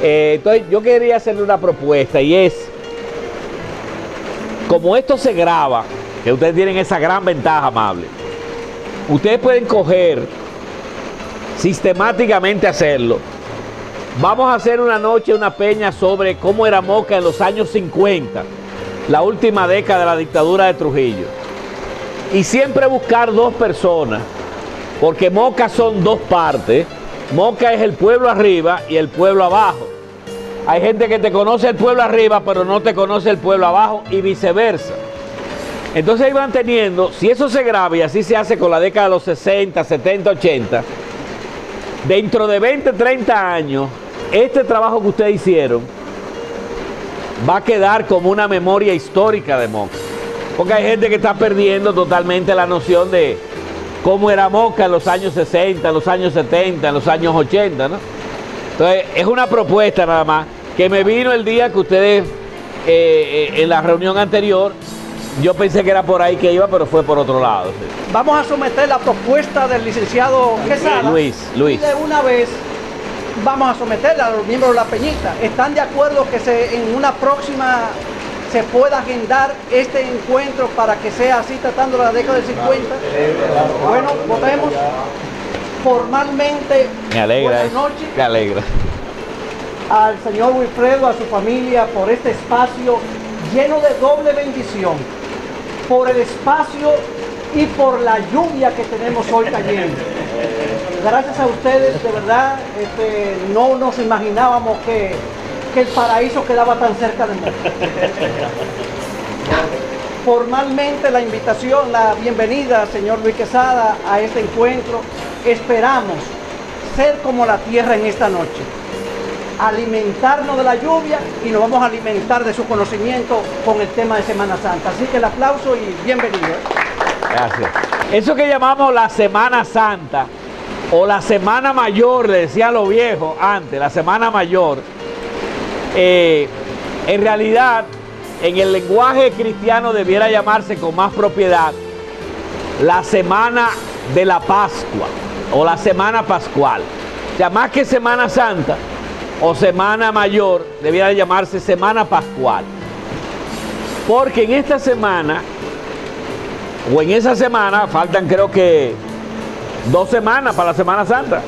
Entonces yo quería hacerle una propuesta y es, como esto se graba, que ustedes tienen esa gran ventaja, amable, ustedes pueden coger sistemáticamente hacerlo. Vamos a hacer una noche, una peña sobre cómo era Moca en los años 50, la última década de la dictadura de Trujillo. Y siempre buscar dos personas, porque Moca son dos partes. Moca es el pueblo arriba y el pueblo abajo. Hay gente que te conoce el pueblo arriba, pero no te conoce el pueblo abajo y viceversa. Entonces iban teniendo, si eso se graba y así se hace con la década de los 60, 70, 80, dentro de 20, 30 años, este trabajo que ustedes hicieron va a quedar como una memoria histórica de Moca. Porque hay gente que está perdiendo totalmente la noción de cómo era Moca en los años 60, en los años 70, en los años 80, ¿no? Entonces, es una propuesta nada más, que me vino el día que ustedes, en la reunión anterior, yo pensé que era por ahí que iba, pero fue por otro lado. ¿Sí? Vamos a someter la propuesta del licenciado Quesada. Luis. Y de una vez vamos a someterla a los miembros de la Peñita. ¿Están de acuerdo que en una próxima se pueda agendar este encuentro para que sea así, tratando la década del 50? Bueno, votemos formalmente. Me alegra. Buenas noches. Me alegra. Al señor Wilfredo, a su familia, por este espacio lleno de doble bendición, por el espacio y por la lluvia que tenemos hoy cayendo. Gracias a ustedes, de verdad, no nos imaginábamos que el paraíso quedaba tan cerca de nosotros. Formalmente la invitación, la bienvenida, señor Luis Quesada, a este encuentro. Esperamos ser como la tierra en esta noche, alimentarnos de la lluvia y nos vamos a alimentar de su conocimiento con el tema de Semana Santa. Así que el aplauso y bienvenido. Gracias. Eso que llamamos la Semana Santa o la Semana Mayor, le decían los viejos antes, la Semana Mayor, en realidad en el lenguaje cristiano debiera llamarse con más propiedad la Semana de la Pascua o la Semana Pascual. O sea, más que Semana Santa o Semana Mayor, debiera llamarse Semana Pascual. Porque en esta semana, o en esa semana, faltan creo que 2 semanas para la Semana Santa.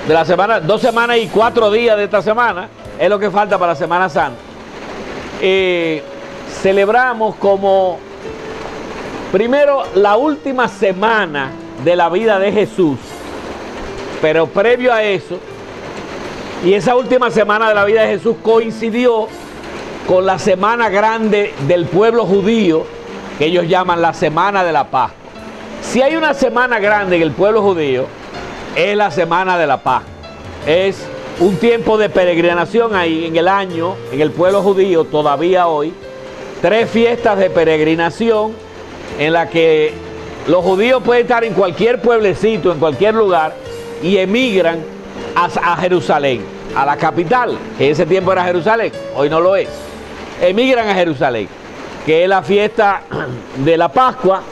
De la semana, 2 semanas y 4 días de esta semana, es lo que falta para la Semana Santa. Celebramos como, primero, la última semana de la vida de Jesús, pero previo a eso, y esa última semana de la vida de Jesús coincidió con la semana grande del pueblo judío, que ellos llaman la Semana de la Pascua. Si hay una semana grande en el pueblo judío, es la Semana de la Pascua. Es un tiempo de peregrinación ahí en el año, en el pueblo judío, todavía hoy, 3 fiestas de peregrinación en las que los judíos pueden estar en cualquier pueblecito, en cualquier lugar, y emigran a Jerusalén, a la capital, que en ese tiempo era Jerusalén, hoy no lo es. Emigran a Jerusalén, que es la fiesta de la Pascua,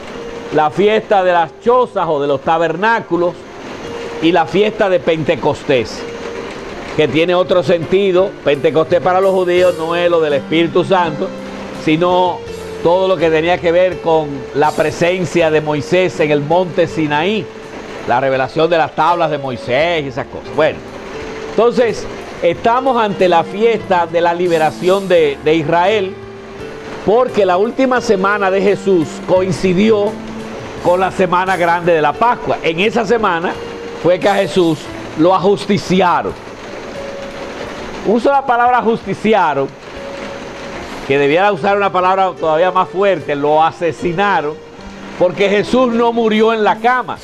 la fiesta de las chozas o de los tabernáculos y la fiesta de Pentecostés, que tiene otro sentido. Pentecostés para los judíos no es lo del Espíritu Santo, sino todo lo que tenía que ver con la presencia de Moisés en el monte Sinaí, la revelación de las tablas de Moisés y esas cosas. Bueno, entonces estamos ante la fiesta de la liberación de Israel, porque la última semana de Jesús coincidió con la semana grande de la Pascua. En esa semana fue que a Jesús lo ajusticiaron. Uso la palabra ajusticiaron, que debiera usar una palabra todavía más fuerte, lo asesinaron, porque Jesús no murió en la cama,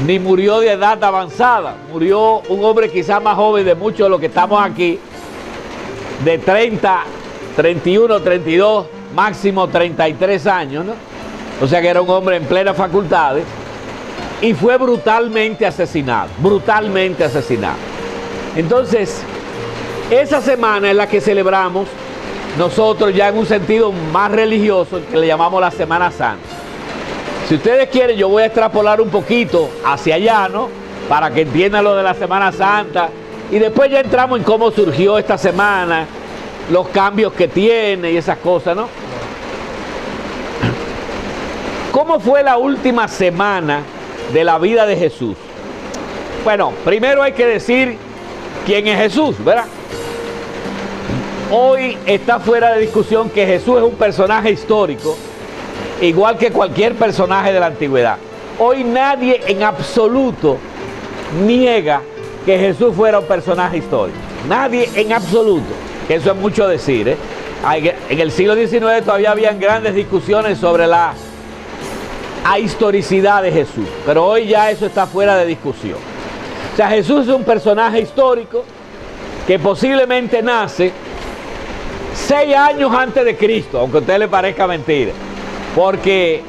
ni murió de edad avanzada. Murió un hombre quizás más joven de muchos de los que estamos aquí, de 30, 31, 32, máximo 33 años, ¿no? O sea que era un hombre en plenas facultades, y fue brutalmente asesinado, brutalmente asesinado. Entonces, esa semana es la que celebramos nosotros ya en un sentido más religioso, que le llamamos la Semana Santa. Si ustedes quieren, yo voy a extrapolar un poquito hacia allá, ¿no? Para que entiendan lo de la Semana Santa Y después ya entramos en cómo surgió esta semana, los cambios que tiene y esas cosas, ¿no? ¿Cómo fue la última semana de la vida de Jesús? Bueno, primero hay que decir quién es Jesús, ¿verdad? Hoy está fuera de discusión que Jesús es un personaje histórico, igual que cualquier personaje de la antigüedad. Hoy nadie en absoluto niega que Jesús fuera un personaje histórico. Nadie en absoluto, que eso es mucho decir, ¿eh? En el siglo XIX todavía habían grandes discusiones sobre la historicidad de Jesús, pero hoy ya eso está fuera de discusión. O sea, Jesús es un personaje histórico que posiblemente nace 6 años antes de Cristo, aunque a usted le parezca mentira, porque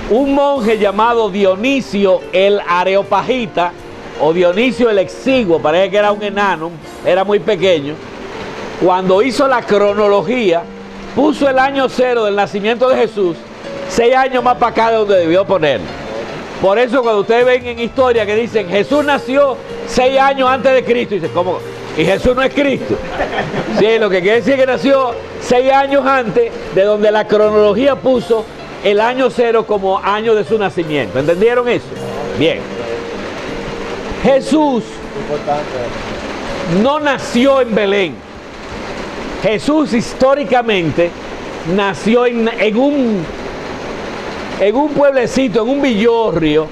un monje llamado Dionisio el Areopagita, o Dionisio el Exiguo, parece que era un enano, era muy pequeño, cuando hizo la cronología, puso el año 0 del nacimiento de Jesús 6 años más para acá de donde debió ponerlo. Por eso cuando ustedes ven en historia que dicen Jesús nació 6 años antes de Cristo, dicen, ¿cómo? Y Jesús no es Cristo. Sí, lo que quiere decir es que nació 6 años antes de donde la cronología puso el año 0 como año de su nacimiento. ¿Entendieron eso? Bien. Jesús no nació en Belén. Jesús históricamente nació en un pueblecito, en un villorrio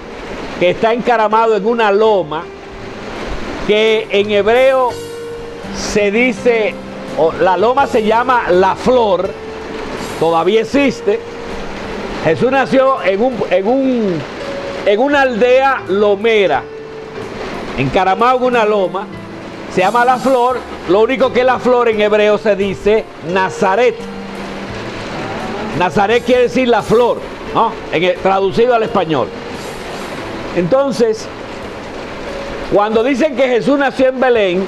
que está encaramado en una loma, que en hebreo se dice, la loma se llama La Flor, todavía existe. Jesús nació en una aldea lomera, encaramado en una loma, se llama La Flor. Lo único que La Flor en hebreo se dice Nazaret. Nazaret quiere decir la flor, ¿no? Traducido al español. Entonces, cuando dicen que Jesús nació en Belén,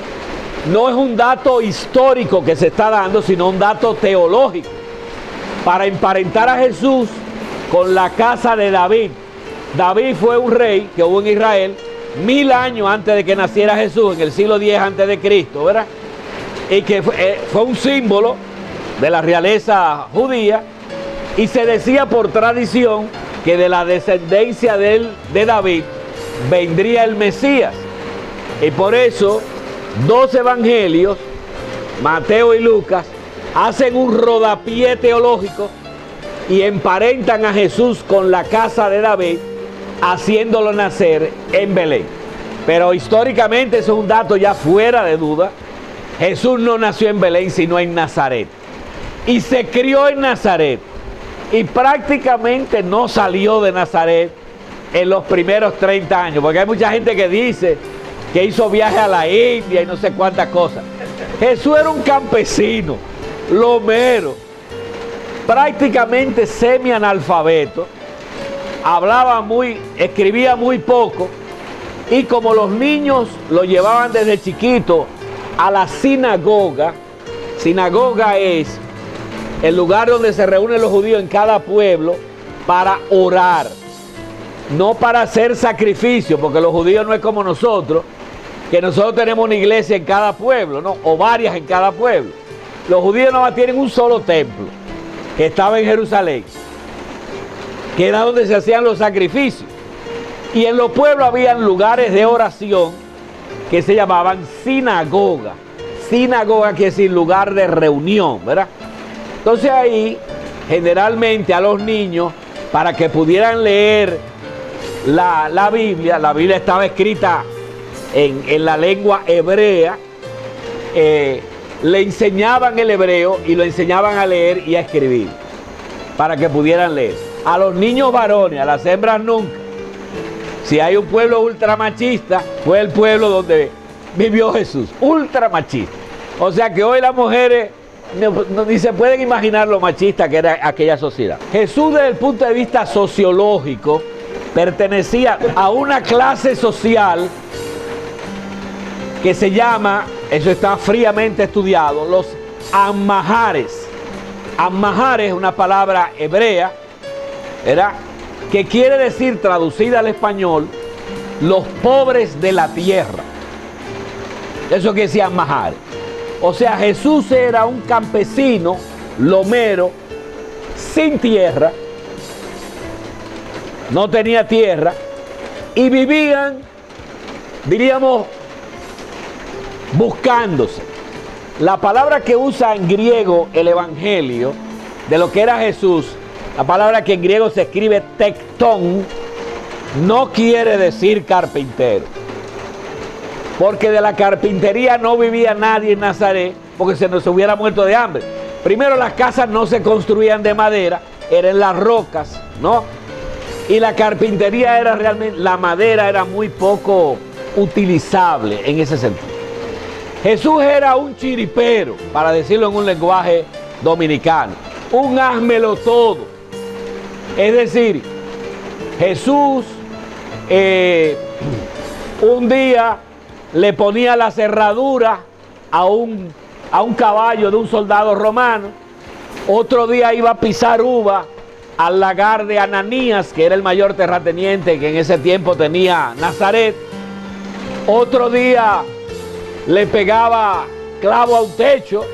no es un dato histórico que se está dando, sino un dato teológico, para emparentar a Jesús con la casa de David. David fue un rey que hubo en Israel 1000 años antes de que naciera Jesús, en el siglo X antes de Cristo, ¿verdad? Y que fue un símbolo de la realeza judía, y se decía por tradición que de la descendencia de David vendría el Mesías. Y por eso 2 evangelios, Mateo y Lucas, hacen un rodapié teológico y emparentan a Jesús con la casa de David, haciéndolo nacer en Belén. Pero históricamente eso es un dato ya fuera de duda. Jesús no nació en Belén, sino en Nazaret. Y se crió en Nazaret. Y prácticamente no salió de Nazaret en los primeros 30 años. Porque hay mucha gente que dice que hizo viaje a la India y no sé cuántas cosas. Jesús era un campesino, lomero, prácticamente semi-analfabeto. Escribía muy poco, y como los niños lo llevaban desde chiquito a la sinagoga es el lugar donde se reúnen los judíos en cada pueblo para orar, no para hacer sacrificio, porque los judíos no es como nosotros, que nosotros tenemos una iglesia en cada pueblo, ¿no? O varias en cada pueblo. Los judíos nada más tienen un solo templo, que estaba en Jerusalén, que era donde se hacían los sacrificios. Y en los pueblos habían lugares de oración que se llamaban sinagoga. Sinagoga quiere decir lugar de reunión, ¿verdad? Entonces ahí, generalmente a los niños, para que pudieran leer la Biblia estaba escrita en la lengua hebrea, le enseñaban el hebreo y lo enseñaban a leer y a escribir, para que pudieran leer. A los niños varones, a las hembras nunca. Si hay un pueblo ultramachista, fue el pueblo donde vivió Jesús, ultramachista. O sea que hoy las mujeres ni se pueden imaginar lo machista que era aquella sociedad. Jesús, desde el punto de vista sociológico, pertenecía a una clase social que se llama, eso está fríamente estudiado, los Ammahares. Ammahares es una palabra hebrea, ¿verdad?, que quiere decir, traducida al español, los pobres de la tierra. Eso que decían Mahares. O sea, Jesús era un campesino, lomero, sin tierra, no tenía tierra, y vivían, diríamos, buscándose. La palabra que usa en griego el Evangelio, de lo que era Jesús, la palabra que en griego se escribe tectón, no quiere decir carpintero. Porque de la carpintería no vivía nadie en Nazaret, porque se nos hubiera muerto de hambre. Primero, las casas no se construían de madera, eran las rocas, ¿no? Y la carpintería era realmente, la madera era muy poco utilizable en ese sentido. Jesús era un chiripero, para decirlo en un lenguaje dominicano, un házmelo todo. Es decir, Jesús un día le ponía la cerradura a un caballo de un soldado romano, otro día iba a pisar uva al lagar de Ananías, que era el mayor terrateniente que en ese tiempo tenía Nazaret, otro día le pegaba clavo a un techo.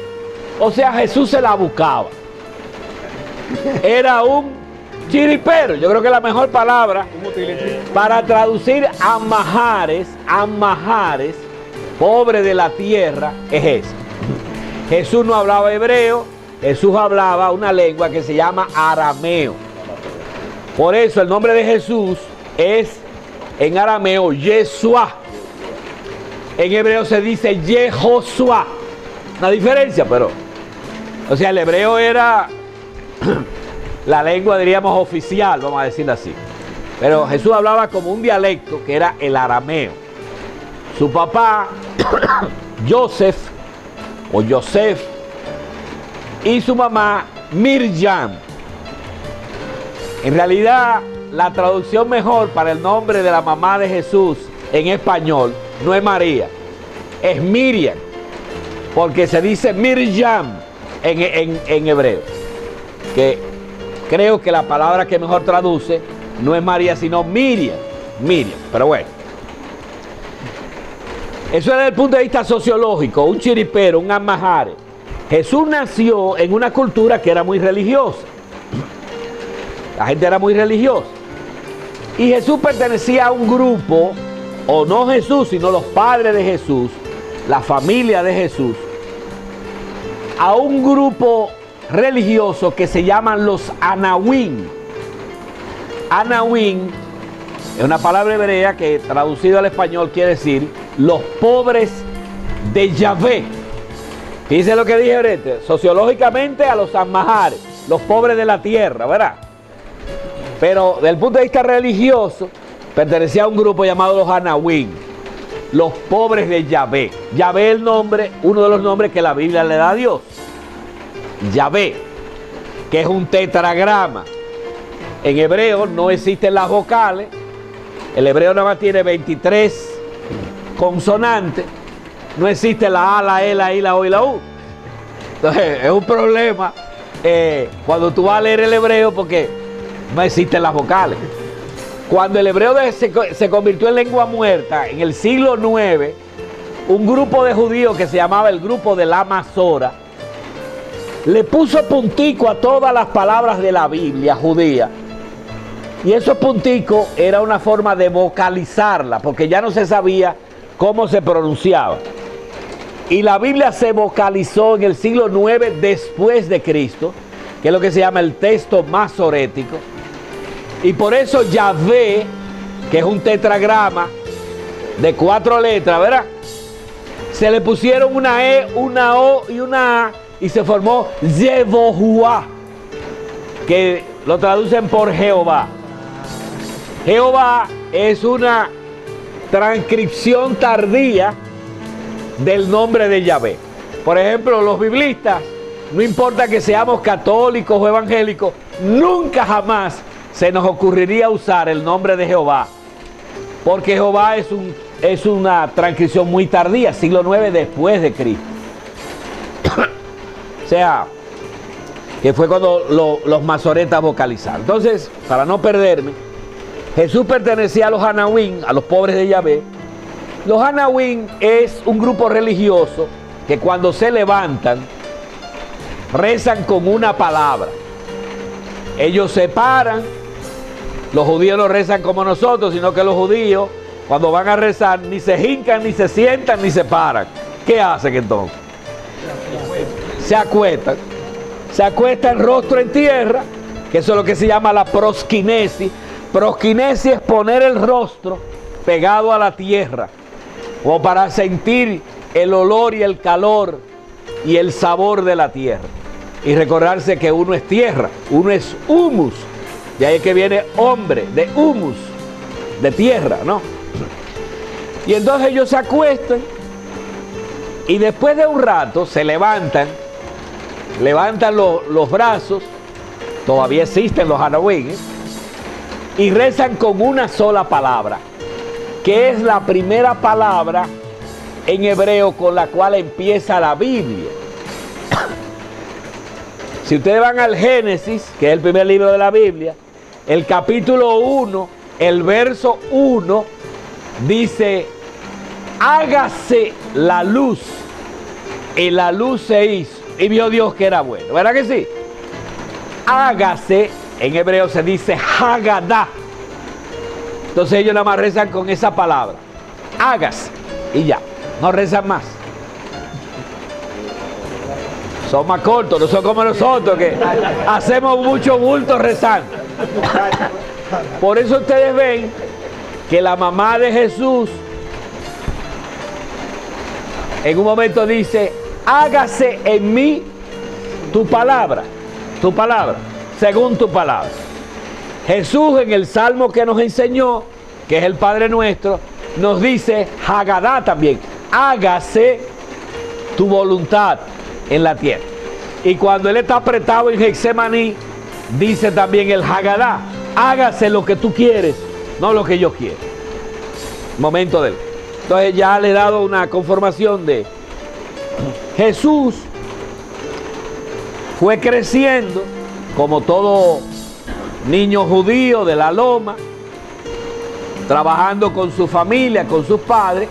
O sea, Jesús se la buscaba. Era un chiripero. Yo creo que la mejor palabra para traducir a Mahares, pobre de la tierra, es esa. Jesús no hablaba hebreo, Jesús hablaba una lengua que se llama arameo. Por eso el nombre de Jesús es en arameo Yeshua. En hebreo se dice Yehoshua. Una diferencia, pero... O sea, el hebreo era la lengua, diríamos, oficial, vamos a decirlo así. Pero Jesús hablaba como un dialecto que era el arameo. Su papá, Joseph, o Yosef, y su mamá, Miriam. En realidad, la traducción mejor para el nombre de la mamá de Jesús en español no es María, es Miriam, porque se dice Miriam en hebreo, que creo que la palabra que mejor traduce no es María, sino Miriam, pero bueno. Eso desde el punto de vista sociológico, un chiripero, un amahare. Jesús nació en una cultura que era muy religiosa. La gente era muy religiosa. Y Jesús pertenecía a un grupo, o no Jesús, sino los padres de Jesús, la familia de Jesús, a un grupo religioso que se llaman los Anahuim. Anahuim es una palabra hebrea que traducido al español quiere decir los pobres de Yahvé. Fíjense lo que dije ahorita, sociológicamente a los Amahares, los pobres de la tierra, ¿verdad? Pero desde el punto de vista religioso, pertenecía a un grupo llamado los Anahuim, los pobres de Yahvé. Yahvé es el nombre, uno de los nombres que la Biblia le da a Dios. Yahvé, que es un tetragrama. En hebreo no existen las vocales. El hebreo nada más tiene 23 consonantes. No existe la A, la E, la I, la O y la U. Entonces es un problema cuando tú vas a leer el hebreo porque no existen las vocales. Cuando el hebreo se convirtió en lengua muerta en el siglo IX, un grupo de judíos que se llamaba el grupo de la Masora le puso puntico a todas las palabras de la Biblia judía. Y esos punticos era una forma de vocalizarla, porque ya no se sabía cómo se pronunciaba. Y la Biblia se vocalizó en el siglo IX después de Cristo, que es lo que se llama el texto masorético. Y por eso Yahvé, que es un tetragrama de 4 letras, ¿verdad? Se le pusieron una E, una O y una A y se formó Yehoshua, que lo traducen por Jehová. Jehová es una transcripción tardía del nombre de Yahvé. Por ejemplo, los biblistas, no importa que seamos católicos o evangélicos, nunca jamás se nos ocurriría usar el nombre de Jehová, porque Jehová es una transcripción muy tardía, siglo IX después de Cristo. O sea, que fue cuando los masoretas vocalizaron. Entonces, para no perderme, Jesús pertenecía a los Anahuim, a los pobres de Yahvé, Los Anawim es un grupo religioso que cuando se levantan, rezan con una palabra. Ellos se paran, los judíos no rezan como nosotros, sino que los judíos cuando van a rezar ni se hincan, ni se sientan, ni se paran. ¿Qué hacen entonces? Se acuestan. Se acuestan rostro en tierra, que eso es lo que se llama la prosquinesis. Prosquinesis es poner el rostro pegado a la tierra, como para sentir el olor y el calor y el sabor de la tierra. Y recordarse que uno es tierra, uno es humus. De ahí es que viene hombre, de humus, de tierra, ¿no? Y entonces ellos se acuestan y después de un rato se levantan los brazos, todavía existen los Anawim, y rezan con una sola palabra, que es la primera palabra en hebreo con la cual empieza la Biblia. Si ustedes van al Génesis, que es el primer libro de la Biblia, el capítulo 1, el verso 1, dice: hágase la luz, y la luz se hizo, y vio Dios que era bueno. ¿Verdad que sí? Hágase, en hebreo se dice Haggadah. Entonces ellos nada más rezan con esa palabra, hágase, y ya, no rezan más. Son más cortos, no son como nosotros que hacemos mucho bulto rezando. Por eso ustedes ven que la mamá de Jesús en un momento dice: hágase en mí tu palabra, según tu palabra. Jesús en el Salmo que nos enseñó, que es el Padre Nuestro, nos dice Haggadah también: hágase tu voluntad en la tierra. Y cuando él está apretado en Getsemaní, dice también el Haggadah: hágase lo que tú quieres, no lo que yo quiero. Momento de él. Entonces ya le he dado una conformación de Jesús. Fue creciendo como todo niño judío de la loma, trabajando con su familia, con sus padres,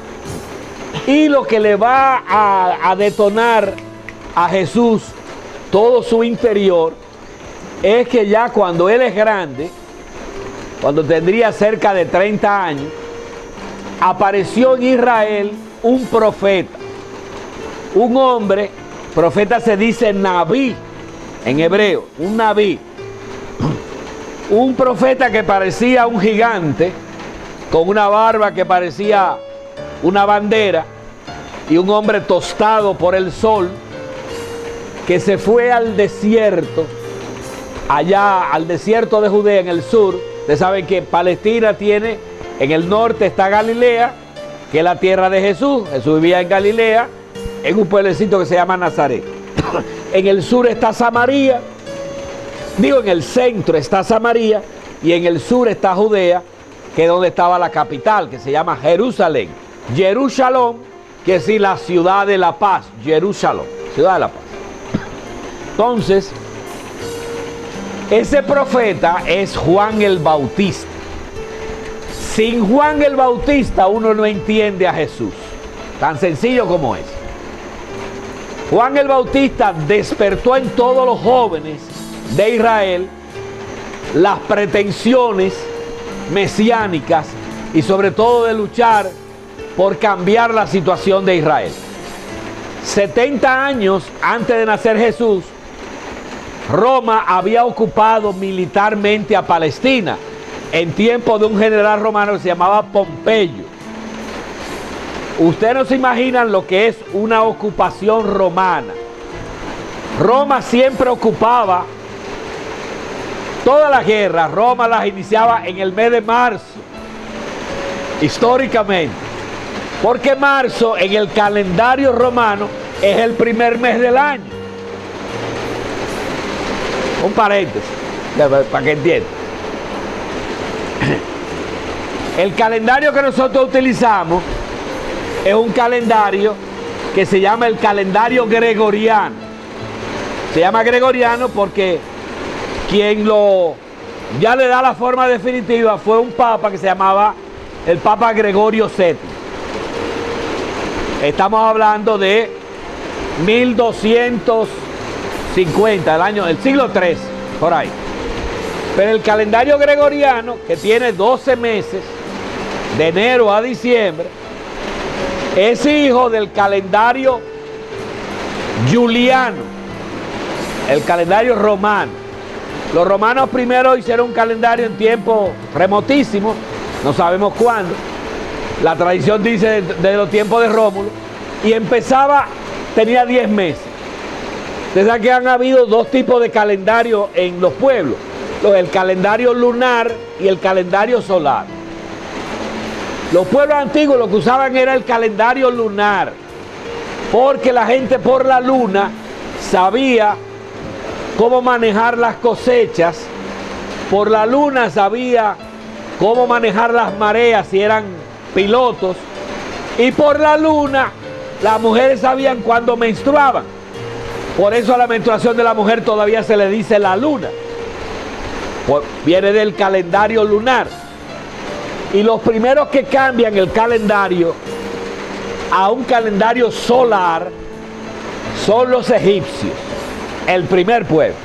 y lo que le va a detonar a Jesús todo su interior es que ya cuando él es grande, cuando tendría cerca de 30 años, apareció en Israel un profeta, un hombre. Profeta se dice Nabí en hebreo, un Nabí, un profeta que parecía un gigante, con una barba que parecía una bandera, y un hombre tostado por el sol, que se fue al desierto, allá al desierto de Judea en el sur. Ustedes saben que Palestina tiene, en el norte está Galilea, que es la tierra de Jesús. Jesús vivía en Galilea, en un pueblecito que se llama Nazaret. En el sur está Samaria, en el centro está Samaria, y en el sur está Judea, que es donde estaba la capital, que se llama Jerusalén. Jerusalén, que es decir, la ciudad de la paz. Jerusalén, ciudad de la paz. Entonces, ese profeta es Juan el Bautista. Sin Juan el Bautista uno no entiende a Jesús. Tan sencillo como es. Juan el Bautista despertó en todos los jóvenes de Israel las pretensiones mesiánicas y sobre todo de luchar por cambiar la situación de Israel. 70 años antes de nacer Jesús, Roma había ocupado militarmente a Palestina en tiempo de un general romano que se llamaba Pompeyo. Ustedes no se imaginan lo que es una ocupación romana. Roma siempre ocupaba todas las guerras. Roma las iniciaba en el mes de marzo, históricamente, porque marzo en el calendario romano es el primer mes del año. Un paréntesis, para que entiendan. El calendario que nosotros utilizamos es un calendario que se llama el calendario gregoriano. Se llama gregoriano porque quien ya le da la forma definitiva fue un papa que se llamaba el Papa Gregorio VII. Estamos hablando de 1250, el siglo III, por ahí. Pero el calendario gregoriano, que tiene 12 meses, de enero a diciembre, es hijo del calendario juliano, el calendario romano. Los romanos primero hicieron un calendario en tiempos remotísimos, no sabemos cuándo. La tradición dice de los tiempos de Rómulo, y tenía 10 meses. Ustedes saben que han habido dos tipos de calendario en los pueblos, el calendario lunar y el calendario solar. Los pueblos antiguos lo que usaban era el calendario lunar, porque la gente por la luna sabía cómo manejar las cosechas, por la luna sabía cómo manejar las mareas si eran pilotos, y por la luna las mujeres sabían cuándo menstruaban. Por eso a la menstruación de la mujer todavía se le dice la luna. Viene del calendario lunar. Y los primeros que cambian el calendario a un calendario solar son los egipcios, el primer pueblo.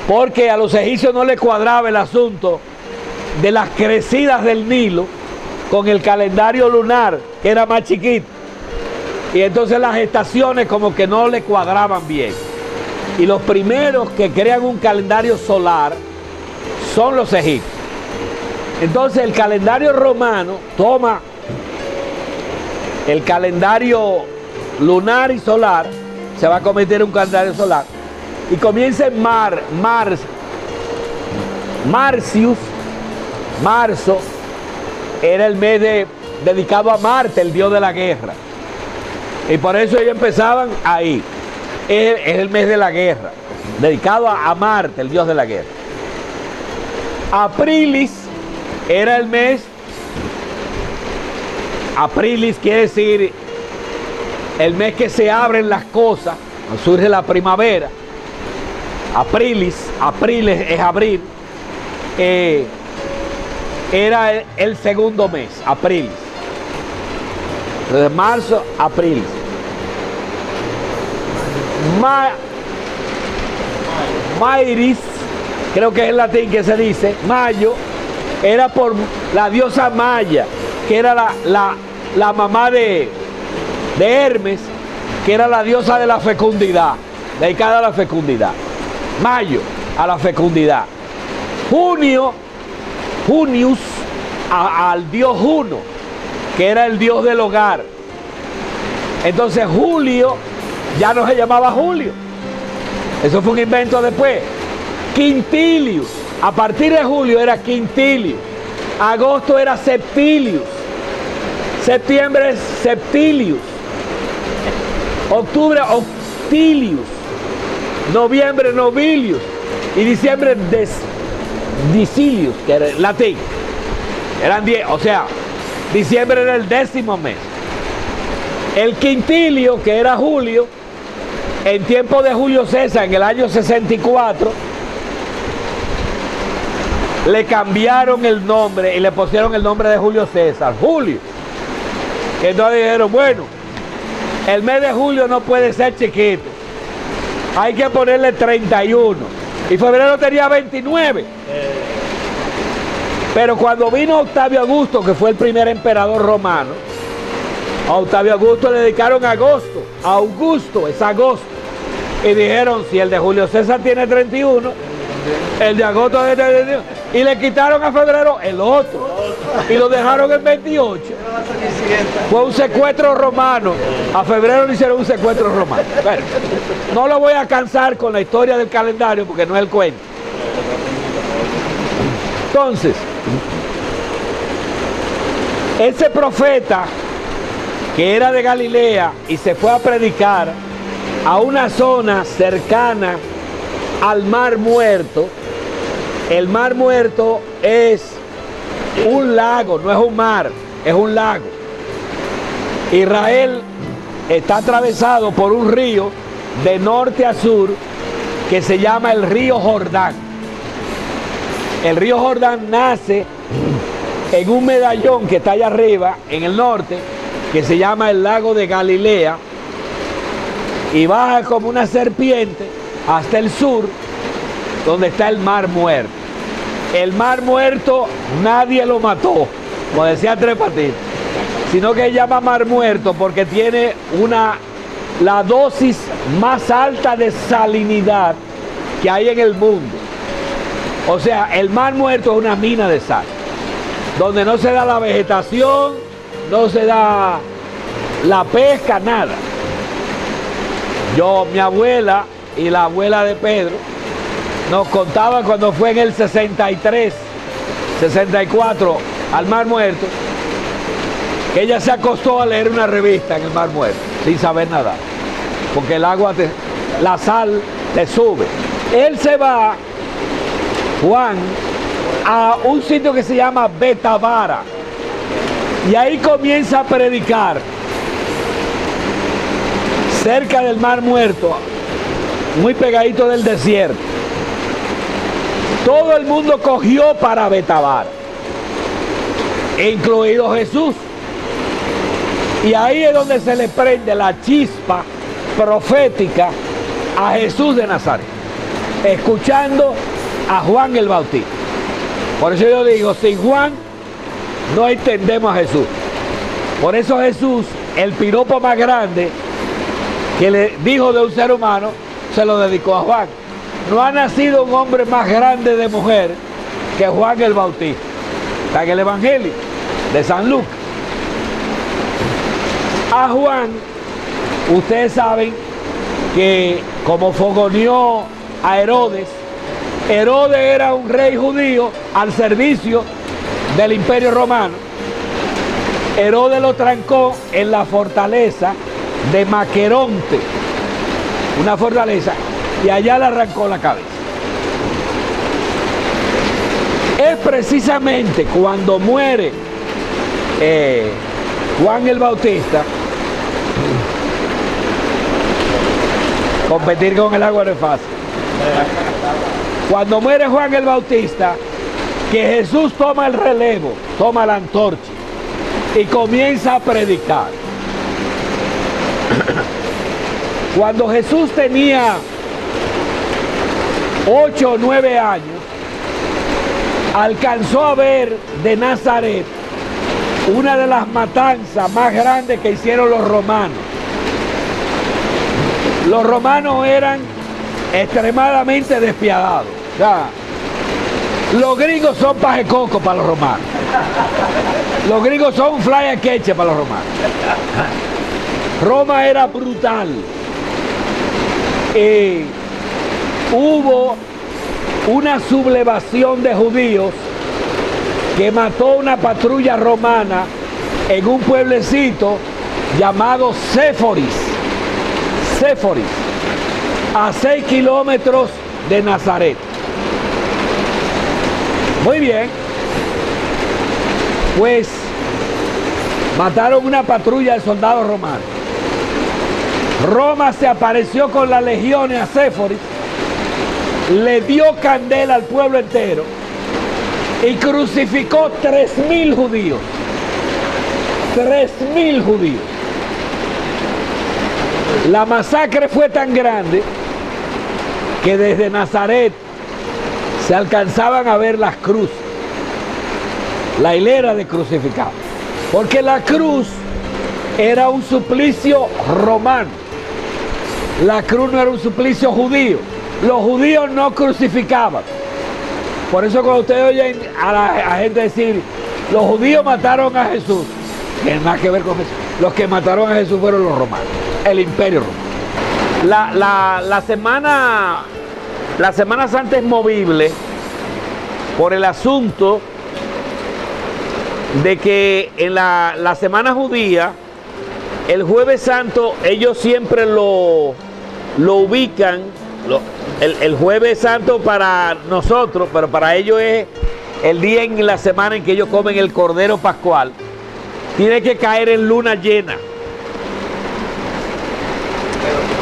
Porque a los egipcios no les cuadraba el asunto de las crecidas del Nilo con el calendario lunar, que era más chiquito. Y entonces las estaciones como que no le cuadraban bien. Y los primeros que crean un calendario solar son los egipcios. Entonces el calendario romano toma el calendario lunar y solar, se va a convertir en un calendario solar, y comienza en marzo, era el mes dedicado a Marte, el dios de la guerra. Y por eso ellos empezaban ahí. Es el mes de la guerra, dedicado a Marte, el dios de la guerra. Aprilis era el mes. Aprilis quiere decir el mes que se abren las cosas, surge la primavera. Aprilis es abril. Era el segundo mes, aprilis. Entonces marzo, aprilis. Mairis, creo que es en latín que se dice, mayo, era por la diosa Maya, que era la mamá de Hermes, que era la diosa de la fecundidad, dedicada a la fecundidad. Mayo, a la fecundidad. Junius, al dios Juno, que era el dios del hogar. Entonces Julio ya no se llamaba Julio, eso fue un invento después. Quintilius, a partir de julio era Quintilius. Agosto era Septilius. Septiembre es Septilius. Octubre Octilius. Noviembre Novilius. Y diciembre Dicilius, que era latín. Eran 10, o sea, diciembre era el 10º mes. El quintilio, que era julio, en tiempo de Julio César, en el año 64, le cambiaron el nombre y le pusieron el nombre de Julio César, Julio. Entonces dijeron, bueno, el mes de julio no puede ser chiquito, hay que ponerle 31. Y febrero tenía 29. Pero cuando vino Octavio Augusto, que fue el primer emperador romano, a Octavio Augusto le dedicaron agosto. Augusto es agosto. Y dijeron, si el de Julio César tiene 31, el de agosto tiene 31. Y le quitaron a febrero el otro. Y lo dejaron en 28. Fue un secuestro romano. A febrero le hicieron un secuestro romano. Bueno, no lo voy a cansar con la historia del calendario porque no es el cuento. Entonces, ese profeta que era de Galilea y se fue a predicar a una zona cercana al Mar Muerto. El Mar Muerto es un lago, no es un mar, es un lago. Israel está atravesado por un río de norte a sur que se llama el río Jordán. El río Jordán nace en un medallón que está allá arriba, en el norte, que se llama el lago de Galilea, y baja como una serpiente hasta el sur, donde está el Mar Muerto. El Mar Muerto nadie lo mató, como decía Tres Patines, sino que se llama Mar Muerto porque tiene la dosis más alta de salinidad que hay en el mundo. O sea, el Mar Muerto es una mina de sal, donde no se da la vegetación, no se da la pesca, nada. Mi abuela y la abuela de Pedro nos contaban cuando fue en el 63, 64 al Mar Muerto, que ella se acostó a leer una revista en el Mar Muerto, sin saber nada, porque el agua, la sal te sube. Él se va, Juan, a un sitio que se llama Betabara, y ahí comienza a predicar cerca del Mar Muerto, muy pegadito del desierto. Todo el mundo cogió para Betabara, incluido Jesús. Y ahí es donde se le prende la chispa profética a Jesús de Nazaret, escuchando a Juan el Bautista. Por eso yo digo, sin Juan no entendemos a Jesús. Por eso Jesús, el piropo más grande que le dijo de un ser humano, se lo dedicó a Juan. No ha nacido un hombre más grande de mujer que Juan el Bautista. Está en el Evangelio de San Lucas. A Juan, ustedes saben que como fogoneó a Herodes, Herodes era un rey judío al servicio del Imperio Romano. Herodes lo trancó en la fortaleza de Maqueronte, una fortaleza, y allá le arrancó la cabeza. Es precisamente cuando muere Juan el Bautista. Competir con el agua no es fácil. Cuando muere Juan el Bautista, que Jesús toma el relevo, toma la antorcha y comienza a predicar. Cuando Jesús tenía 8 o 9 años, alcanzó a ver de Nazaret una de las matanzas más grandes que hicieron los romanos. Los romanos eran extremadamente despiadados. O sea, los gringos son pajecoco para los romanos. Los gringos son un fly a queche para los romanos. Roma era brutal. Hubo una sublevación de judíos que mató una patrulla romana en un pueblecito llamado Séforis, a 6 kilómetros de Nazaret. Muy bien, pues mataron una patrulla de soldados romanos. Roma se apareció con las legiones a Séforis, le dio candela al pueblo entero y crucificó 3.000 judíos. 3.000 judíos. La masacre fue tan grande que desde Nazaret se alcanzaban a ver las cruces, la hilera de crucificados, porque la cruz era un suplicio romano. La cruz no era un suplicio judío. Los judíos no crucificaban. Por eso cuando ustedes oyen a la gente decir, los judíos mataron a Jesús, no tiene nada que ver con eso. Los que mataron a Jesús fueron los romanos, el Imperio Romano. La Semana Santa es movible por el asunto de que en la Semana Judía, el Jueves Santo, ellos siempre lo ubican, el Jueves Santo para nosotros, pero para ellos es el día en la semana en que ellos comen el Cordero Pascual. Tiene que caer en luna llena.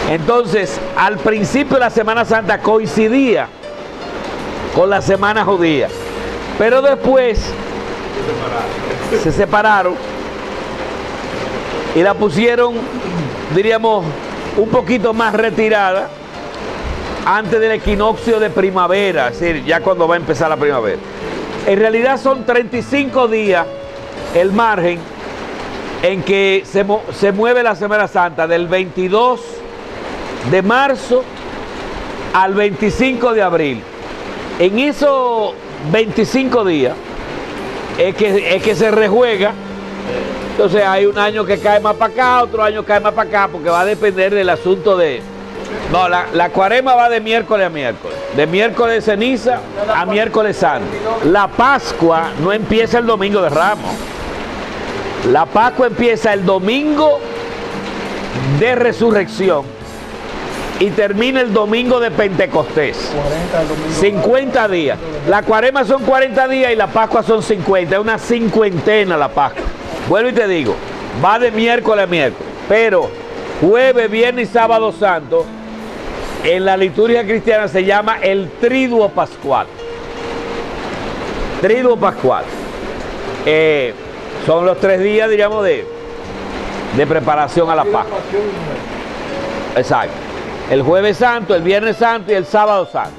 Entonces, al principio de la Semana Santa coincidía con la Semana Judía, pero después se separaron y la pusieron, diríamos, un poquito más retirada antes del equinoccio de primavera, es decir, ya cuando va a empezar la primavera. En realidad son 35 días el margen en que se mueve la Semana Santa, del 22 de marzo al 25 de abril. En esos 25 días es que se rejuega. Entonces hay un año que cae más para acá, otro año cae más para acá, porque va a depender del asunto de... No, la cuaresma va de miércoles a miércoles, de miércoles de ceniza a miércoles santo. La Pascua no empieza el domingo de Ramos. La Pascua empieza el domingo de resurrección y termina el domingo de Pentecostés. 50 días. La cuaresma son 40 días y la Pascua son 50. Es una cincuentena la Pascua. Vuelvo y te digo, va de miércoles a miércoles, pero jueves, viernes y sábado santo en la liturgia cristiana se llama el Triduo Pascual. Triduo Pascual. Son los 3 días, diríamos, de preparación a la Pascua. Exacto. El jueves santo, el viernes santo y el sábado santo.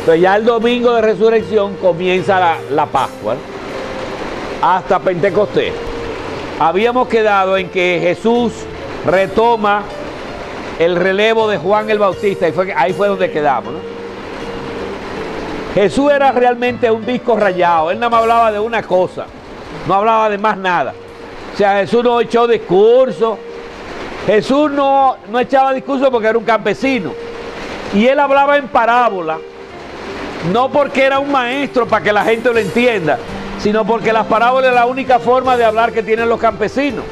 Entonces ya el domingo de resurrección comienza la Pascua, ¿no? Hasta Pentecostés. Habíamos quedado en que Jesús retoma el relevo de Juan el Bautista, y ahí fue donde quedamos, ¿no? Jesús era realmente un disco rayado. Él nada más hablaba de una cosa, no hablaba de más nada. O sea, Jesús no echó discurso. Jesús no echaba discurso porque era un campesino. Y él hablaba en parábola, no porque era un maestro para que la gente lo entienda, sino porque las parábolas es la única forma de hablar que tienen los campesinos.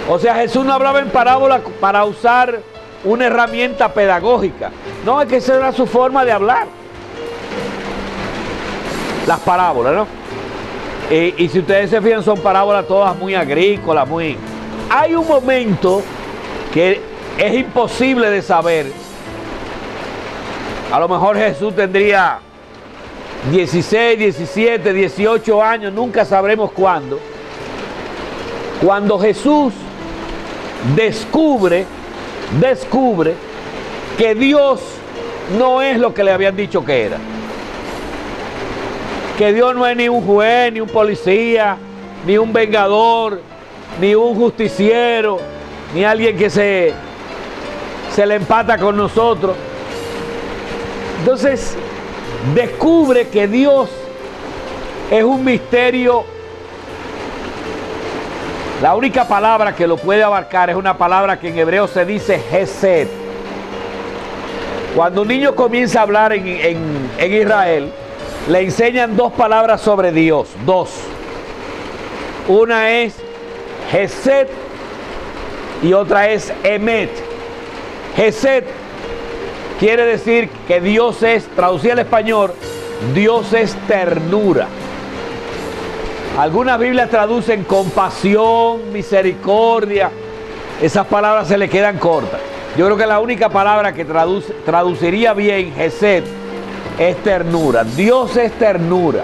O sea, Jesús no hablaba en parábola para usar una herramienta pedagógica. No, es que esa era su forma de hablar. Las parábolas, ¿no? Y si ustedes se fijan, son parábolas todas muy agrícolas, muy... Hay un momento que es imposible de saber. A lo mejor Jesús tendría 16, 17, 18 años, nunca sabremos cuándo. Cuando Jesús descubre que Dios no es lo que le habían dicho que era. Que Dios no es ni un juez, ni un policía, ni un vengador, ni un justiciero, ni alguien que se le empata con nosotros. Entonces, descubre que Dios es un misterio. La única palabra que lo puede abarcar es una palabra que en hebreo se dice Hesed. Cuando un niño comienza a hablar en Israel, le enseñan 2 palabras sobre Dios, 2. Una es Hesed y otra es Emet. Hesed quiere decir que Dios es, traducido al español, Dios es ternura. Algunas Biblias traducen compasión, misericordia. Esas palabras se le quedan cortas. Yo creo que la única palabra que traduciría bien Hesed es ternura. Dios es ternura.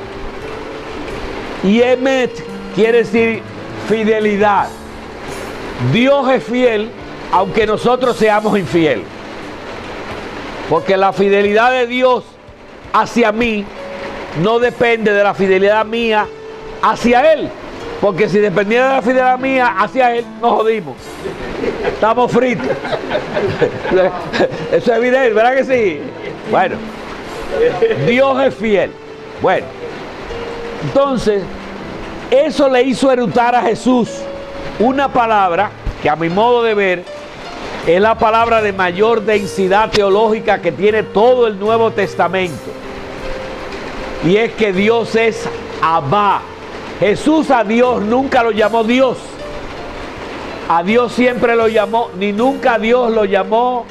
Y Emet quiere decir fidelidad. Dios es fiel aunque nosotros seamos infieles. Porque la fidelidad de Dios hacia mí no depende de la fidelidad mía hacia Él. Porque si dependiera de la fidelidad mía hacia Él, nos jodimos. Estamos fritos. Eso es evidente, ¿verdad que sí? Bueno, Dios es fiel. Bueno, entonces, eso le hizo erutar a Jesús una palabra que, a mi modo de ver, es la palabra de mayor densidad teológica que tiene todo el Nuevo Testamento. Y es que Dios es Abba. Jesús a Dios nunca lo llamó Dios. A Dios siempre lo llamó, ni nunca a Dios lo llamó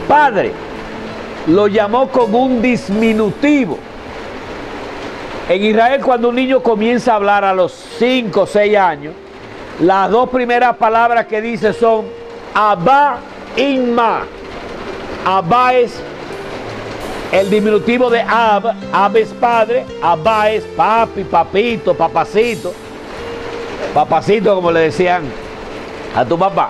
Padre. Lo llamó con un diminutivo. En Israel, cuando un niño comienza a hablar a los 5 o 6 años, las 2 primeras palabras que dice son Abba Inma. Abba es el diminutivo de Ab. Ab es padre, Abba es papi, papito, papacito. papacito, como le decían a tu papá.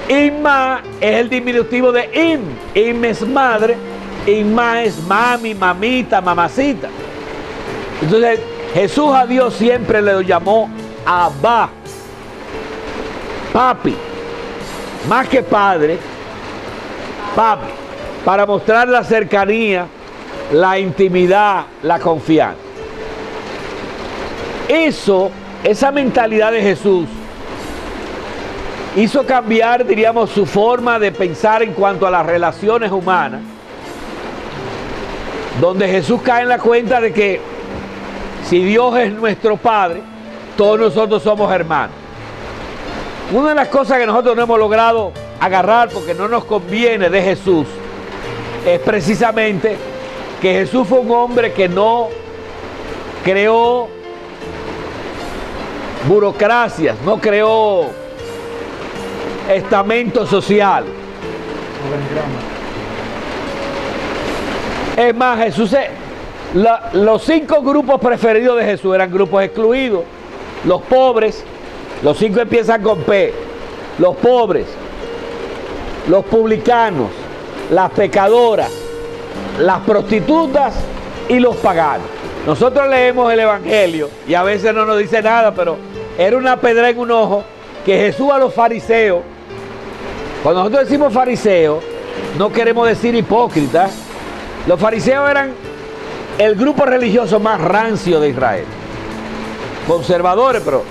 Inma es el diminutivo de Im. Im es madre, Inma es mami, mamita, mamacita. Entonces Jesús a Dios siempre le llamó Abba, papi, más que padre, papi, para mostrar la cercanía, la intimidad, la confianza. Esa mentalidad de Jesús hizo cambiar, diríamos, su forma de pensar en cuanto a las relaciones humanas, donde Jesús cae en la cuenta de que si Dios es nuestro Padre, todos nosotros somos hermanos. Una de las cosas que nosotros no hemos logrado agarrar porque no nos conviene de Jesús es precisamente que Jesús fue un hombre que no creó burocracias, no creó estamento social. Es más, los 5 grupos preferidos de Jesús eran grupos excluidos. Los pobres, los 5 empiezan con P. Los pobres, los publicanos, las pecadoras, las prostitutas y los paganos. Nosotros leemos el Evangelio y a veces no nos dice nada, pero era una pedra en un ojo que Jesús a los fariseos, cuando nosotros decimos fariseos, no queremos decir hipócritas. Los fariseos eran el grupo religioso más rancio de Israel, conservadores, pero...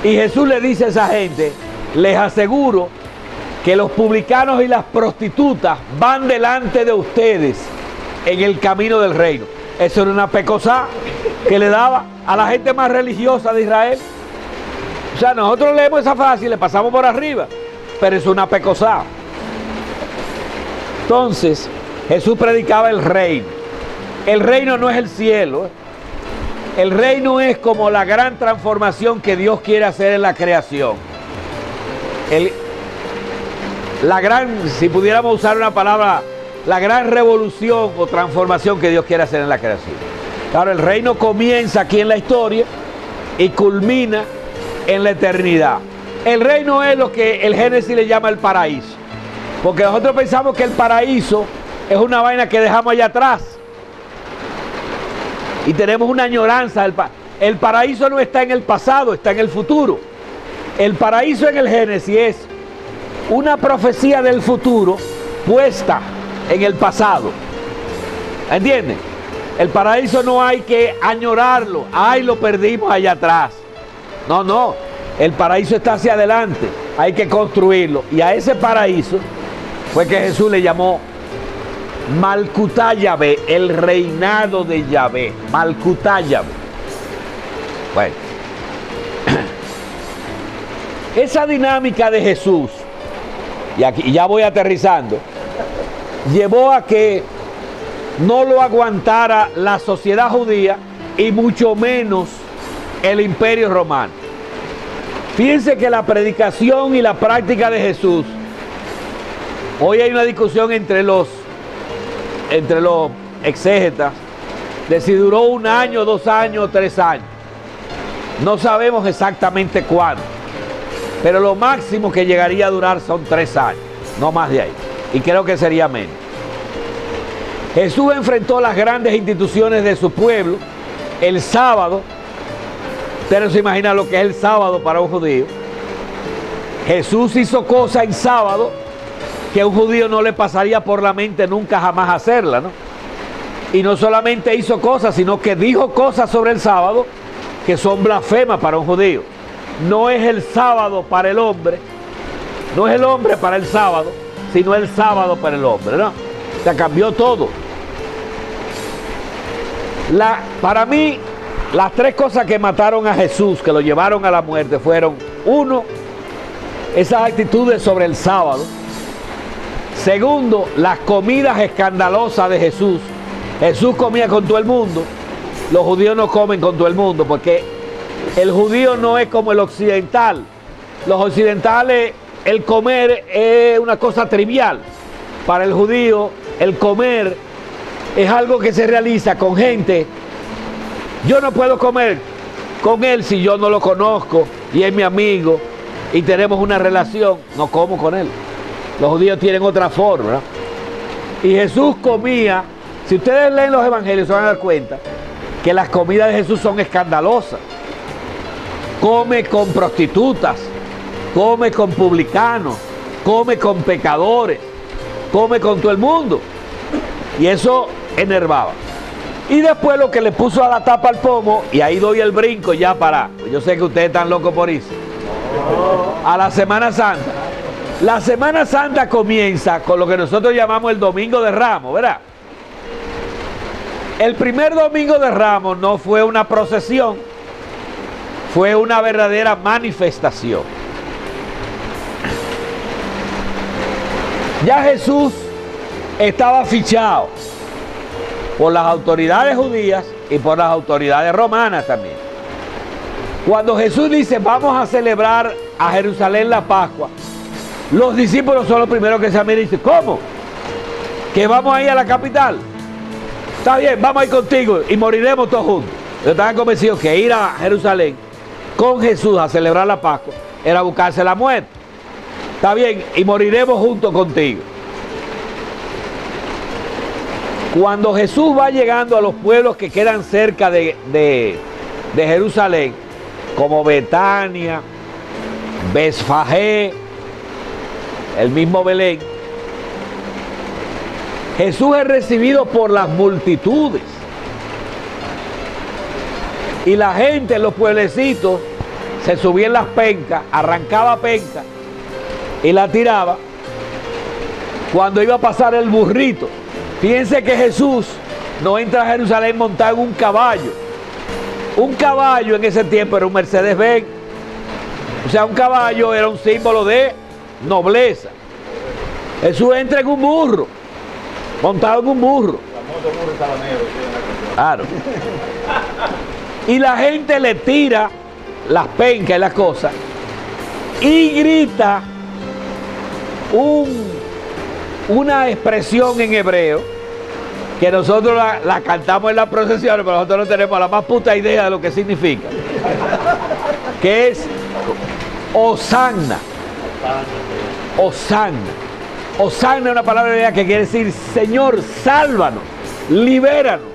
Y Jesús le dice a esa gente, les aseguro que los publicanos y las prostitutas van delante de ustedes en el camino del reino. Eso era una pecosá que le daba a la gente más religiosa de Israel. O sea, nosotros leemos esa frase y le pasamos por arriba, pero es una pecosá. Entonces, Jesús predicaba el reino. El reino no es el cielo. El reino es como la gran transformación que Dios quiere hacer en la creación. Si pudiéramos usar una palabra, la gran revolución o transformación que Dios quiere hacer en la creación. Claro, el reino comienza aquí en la historia y culmina en la eternidad. El reino es lo que el Génesis le llama el paraíso. Porque nosotros pensamos que el paraíso es una vaina que dejamos allá atrás. Y tenemos una añoranza. El paraíso no está en el pasado, está en el futuro. El paraíso en el Génesis es una profecía del futuro puesta en el pasado. ¿Entienden? El paraíso no hay que añorarlo. Ay, lo perdimos allá atrás. No, no. El paraíso está hacia adelante. Hay que construirlo. Y a ese paraíso fue que Jesús le llamó Malcutá Yahvé, el reinado de Yahvé. Malcutá Yahvé. Bueno. Esa dinámica de Jesús, y aquí ya voy aterrizando, llevó a que no lo aguantara la sociedad judía y mucho menos el imperio romano. Fíjense que la predicación y la práctica de Jesús, hoy hay una discusión entre los exégetas de si duró 1 año, 2 años, 3 años. No sabemos exactamente cuándo, pero lo máximo que llegaría a durar son 3 años, no más de ahí, y creo que sería menos. Jesús enfrentó las grandes instituciones de su pueblo. El sábado, usted no se imagina lo que es el sábado para un judío. Jesús hizo cosas en sábado que a un judío no le pasaría por la mente nunca jamás hacerla, ¿no? Y no solamente hizo cosas, sino que dijo cosas sobre el sábado que son blasfemas para un judío. No es el sábado para el hombre, no es el hombre para el sábado, sino el sábado para el hombre, ¿no? O sea, cambió todo. Para mí, las 3 cosas que mataron a Jesús, que lo llevaron a la muerte, fueron: 1, esas actitudes sobre el sábado. 2, las comidas escandalosas de Jesús. Jesús comía con todo el mundo. Los judíos no comen con todo el mundo, porque el judío no es como el occidental. Los occidentales, el comer es una cosa trivial. Para el judío, el comer es algo que se realiza con gente. Yo no puedo comer con él si yo no lo conozco y es mi amigo y tenemos una relación? No como con él. Los judíos tienen otra forma, ¿verdad? Y Jesús comía. Si ustedes leen los evangelios se van a dar cuenta que las comidas de Jesús son escandalosas. Come con prostitutas, come con publicanos, come con pecadores, come con todo el mundo. Y eso enervaba. Y después lo que le puso a la tapa al pomo, y ahí doy el brinco ya para, yo sé que ustedes están locos por irse, a la Semana Santa. La Semana Santa comienza con lo que nosotros llamamos el Domingo de Ramos, ¿verdad? El primer Domingo de Ramos no fue una procesión, fue una verdadera manifestación. Ya Jesús estaba fichado por las autoridades judías y por las autoridades romanas también. Cuando Jesús dice, vamos a celebrar a Jerusalén la Pascua, los discípulos son los primeros que se miran y dicen, ¿cómo? ¿Que vamos a ir a la capital? Está bien, vamos a ir contigo y moriremos todos juntos. Yo estaba convencido que ir a Jerusalén con Jesús a celebrar la Pascua era buscarse la muerte. Está bien, y moriremos juntos contigo. Cuando Jesús va llegando a los pueblos que quedan cerca de Jerusalén, como Betania, Betfagé, el mismo Belén, Jesús es recibido por las multitudes. Y la gente en los pueblecitos se subía en las pencas, arrancaba pencas y la tiraba cuando iba a pasar el burrito. Fíjense que Jesús no entra a Jerusalén montado en un caballo. Un caballo en ese tiempo era un Mercedes-Benz. O sea, un caballo era un símbolo de nobleza. Jesús entra en un burro, montado en un burro. Claro. Y la gente le tira las pencas y las cosas y grita una expresión en hebreo que nosotros la cantamos en las procesiones, pero nosotros no tenemos la más puta idea de lo que significa, que es Hosanna. Hosanna. Hosanna es una palabra hebrea que quiere decir Señor, sálvanos, libéranos,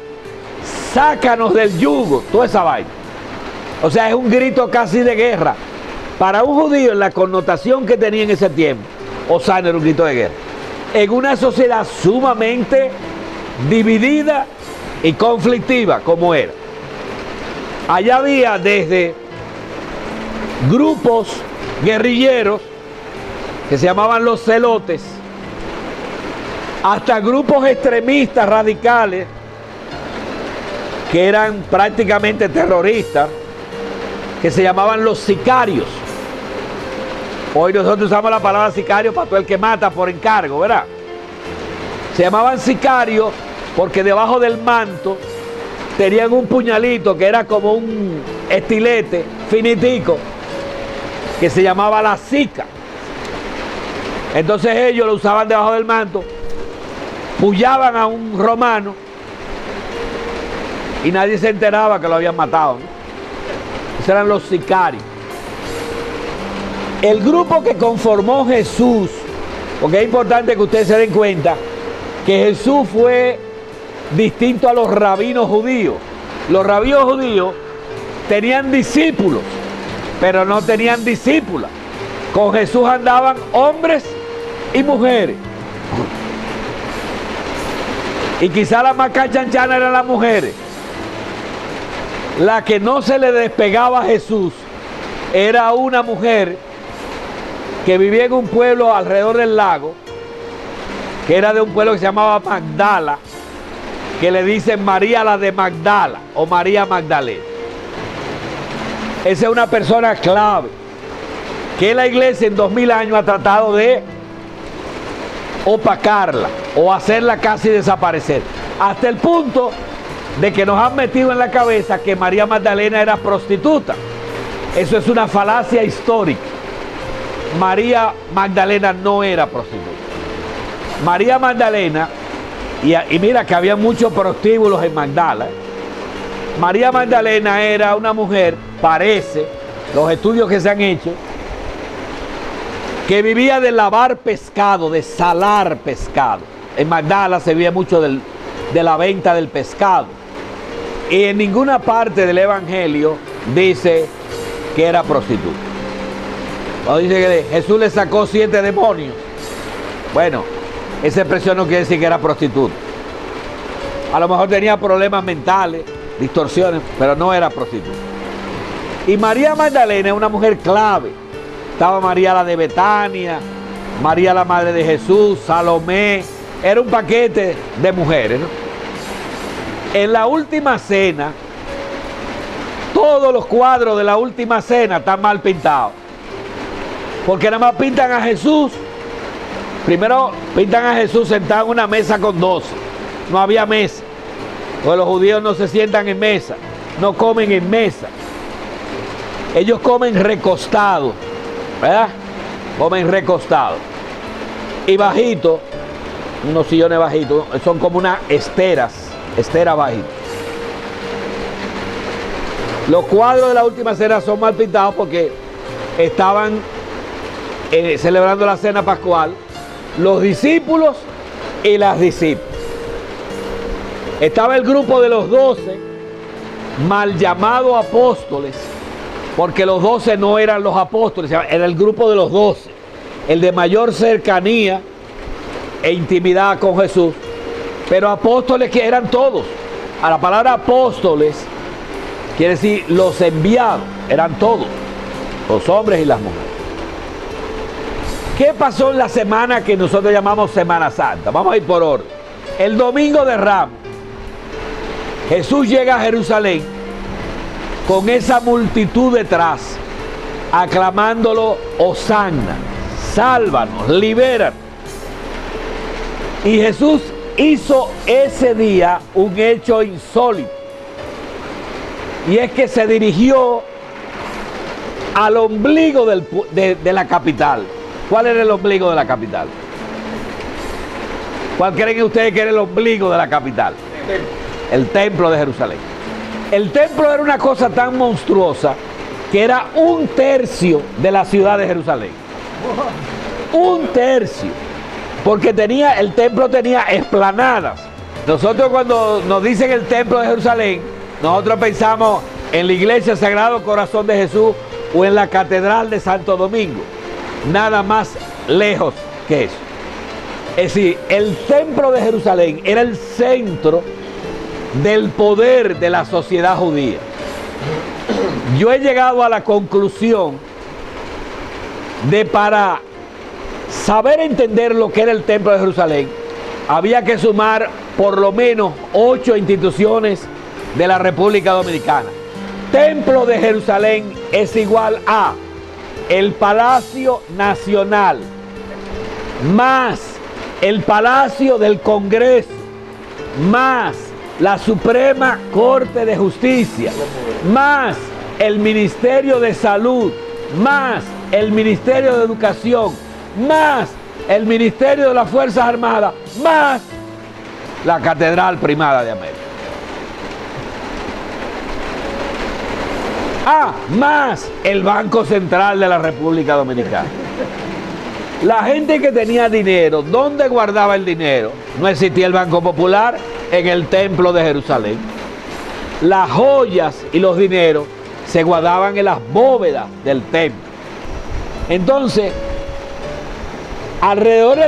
sácanos del yugo, toda esa vaina. O sea, es un grito casi de guerra. Para un judío, en la connotación que tenía en ese tiempo, Hosanna era un grito de guerra. En una sociedad sumamente dividida y conflictiva como era. Allá había desde grupos guerrilleros que se llamaban los celotes, hasta grupos extremistas radicales que eran prácticamente terroristas, que se llamaban los sicarios. Hoy nosotros usamos la palabra sicario para todo el que mata por encargo, ¿verdad? Se llamaban sicarios porque debajo del manto tenían un puñalito que era como un estilete finitico que se llamaba la sica. Entonces ellos lo usaban debajo del manto, pullaban a un romano y nadie se enteraba que lo habían matado, ¿no? Esos eran los sicarios. El grupo que conformó Jesús, porque es importante que ustedes se den cuenta que Jesús fue distinto a los rabinos judíos. Los rabinos judíos tenían discípulos, pero no tenían discípulas. Con Jesús andaban hombres y mujeres. Y quizá la más canchanchana eran las mujeres. La que no se le despegaba a Jesús era una mujer que vivía en un pueblo alrededor del lago, que era de un pueblo que se llamaba Magdala, que le dicen María la de Magdala o María Magdalena. Esa es una persona clave que la iglesia en 2000 años ha tratado de opacarla o hacerla casi desaparecer, hasta el punto de que nos han metido en la cabeza que María Magdalena era prostituta. Eso es una falacia histórica. María Magdalena no era prostituta. María Magdalena, y mira que había muchos prostíbulos en Magdala, María Magdalena era una mujer, parece, los estudios que se han hecho, que vivía de lavar pescado, de salar pescado. En Magdala se vivía mucho de la venta del pescado. Y en ninguna parte del Evangelio dice que era prostituta. O dice que Jesús le sacó 7 demonios. Bueno, esa expresión no quiere decir que era prostituta. A lo mejor tenía problemas mentales, distorsiones, pero no era prostituta. Y María Magdalena es una mujer clave. Estaba María la de Betania, María la madre de Jesús, Salomé. Era un paquete de mujeres, ¿no? En la última cena, todos los cuadros de la última cena están mal pintados. Porque nada más pintan a Jesús. Primero pintan a Jesús sentado en una mesa con 12. No había mesa. Porque los judíos no se sientan en mesa. No comen en mesa. Ellos comen recostados. ¿Verdad? Comen recostados. Y bajito, unos sillones bajitos, son como unas esteras bajitas. Los cuadros de la última cena son mal pintados porque estaban celebrando la cena pascual los discípulos y las discípulas. Estaba el grupo de los 12, mal llamado apóstoles, porque los 12 no eran los apóstoles, era el grupo de los 12, el de mayor cercanía e intimidad con Jesús, pero apóstoles que eran todos. A la palabra apóstoles quiere decir los enviados, eran todos, los hombres y las mujeres. ¿Qué pasó en la semana que nosotros llamamos Semana Santa? Vamos a ir por orden. El domingo de Ramos, Jesús llega a Jerusalén con esa multitud detrás, aclamándolo, Hosanna, sálvanos, libéranos. Y Jesús hizo ese día un hecho insólito. Y es que se dirigió al ombligo de la capital. ¿Cuál era el ombligo de la capital? ¿Cuál creen ustedes que era el ombligo de la capital? El templo de Jerusalén. El templo era una cosa tan monstruosa que era 1/3 de la ciudad de Jerusalén. 1/3. Porque el templo tenía esplanadas. Nosotros cuando nos dicen el templo de Jerusalén, nosotros pensamos en la iglesia Sagrado Corazón de Jesús o en la catedral de Santo Domingo. Nada más lejos que eso. Es decir, el templo de Jerusalén era el centro del poder de la sociedad judía. Yo he llegado a la conclusión de para saber entender lo que era el templo de Jerusalén, había que sumar por lo menos 8 instituciones de la República Dominicana. Templo de Jerusalén es igual a el Palacio Nacional, más el Palacio del Congreso, más la Suprema Corte de Justicia, más el Ministerio de Salud, más el Ministerio de Educación, más el Ministerio de las Fuerzas Armadas, más la Catedral Primada de América. Más el Banco Central de la República Dominicana. La gente que tenía dinero, ¿dónde guardaba el dinero? No existía el Banco Popular, en el Templo de Jerusalén. Las joyas y los dineros se guardaban en las bóvedas del templo. Entonces, alrededor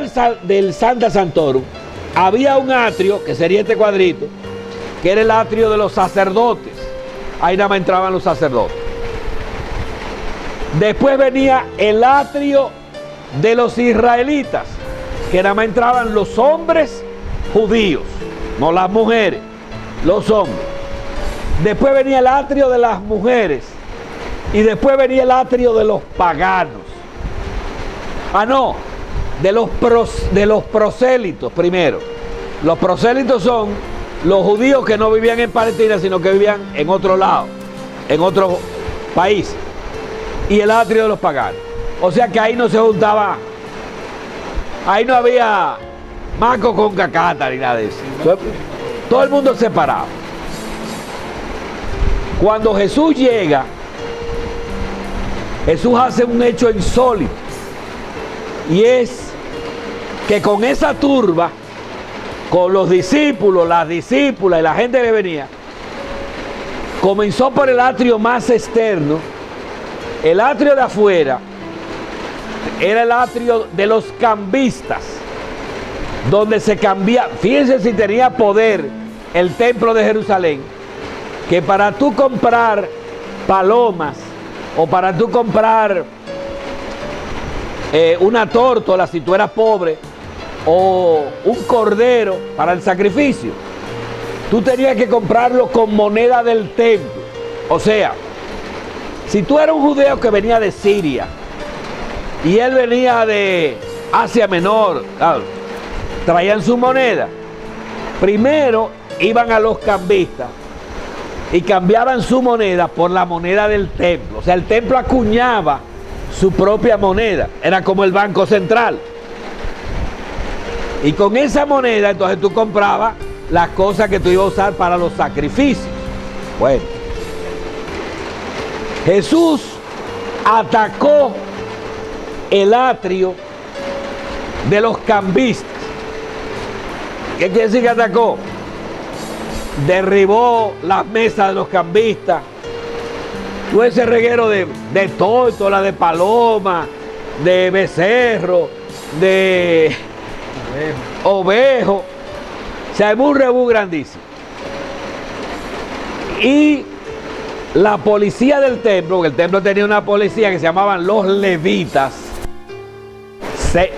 del Sancta Sanctorum había un atrio, que sería este cuadrito, que era el atrio de los sacerdotes. Ahí nada más entraban los sacerdotes. Después venía el atrio de los israelitas, que nada más entraban los hombres judíos, no las mujeres, los hombres. Después venía el atrio de las mujeres y después venía el atrio de los paganos. De los prosélitos primero. Los prosélitos son los judíos que no vivían en Palestina, sino que vivían en otro lado, en otro país. Y el atrio de los paganos. O sea que ahí no se juntaba, ahí no había maco con cacata ni nada de eso. Todo el mundo separado. Cuando Jesús llega, Jesús hace un hecho insólito, y es que con esa turba, con los discípulos, las discípulas y la gente que venía, comenzó por el atrio más externo. El atrio de afuera era el atrio de los cambistas, donde se cambia. Fíjense si tenía poder el templo de Jerusalén, que para tú comprar palomas o para tú comprar una tórtola si tú eras pobre, o un cordero para el sacrificio, tú tenías que comprarlo con moneda del templo. O sea, si tú eras un judeo que venía de Siria y él venía de Asia Menor, claro, traían su moneda. Primero iban a los cambistas y cambiaban su moneda por la moneda del templo. O sea, el templo acuñaba su propia moneda, era como el Banco Central. Y con esa moneda entonces tú comprabas las cosas que tú ibas a usar para los sacrificios. Bueno, Jesús atacó el atrio de los cambistas. ¿Qué quiere decir que atacó? Derribó las mesas de los cambistas. Todo ese reguero de tórtola, de paloma, de becerro, de ovejo. O sea, es un rebú grandísimo. Y la policía del templo, porque el templo tenía una policía que se llamaban los levitas.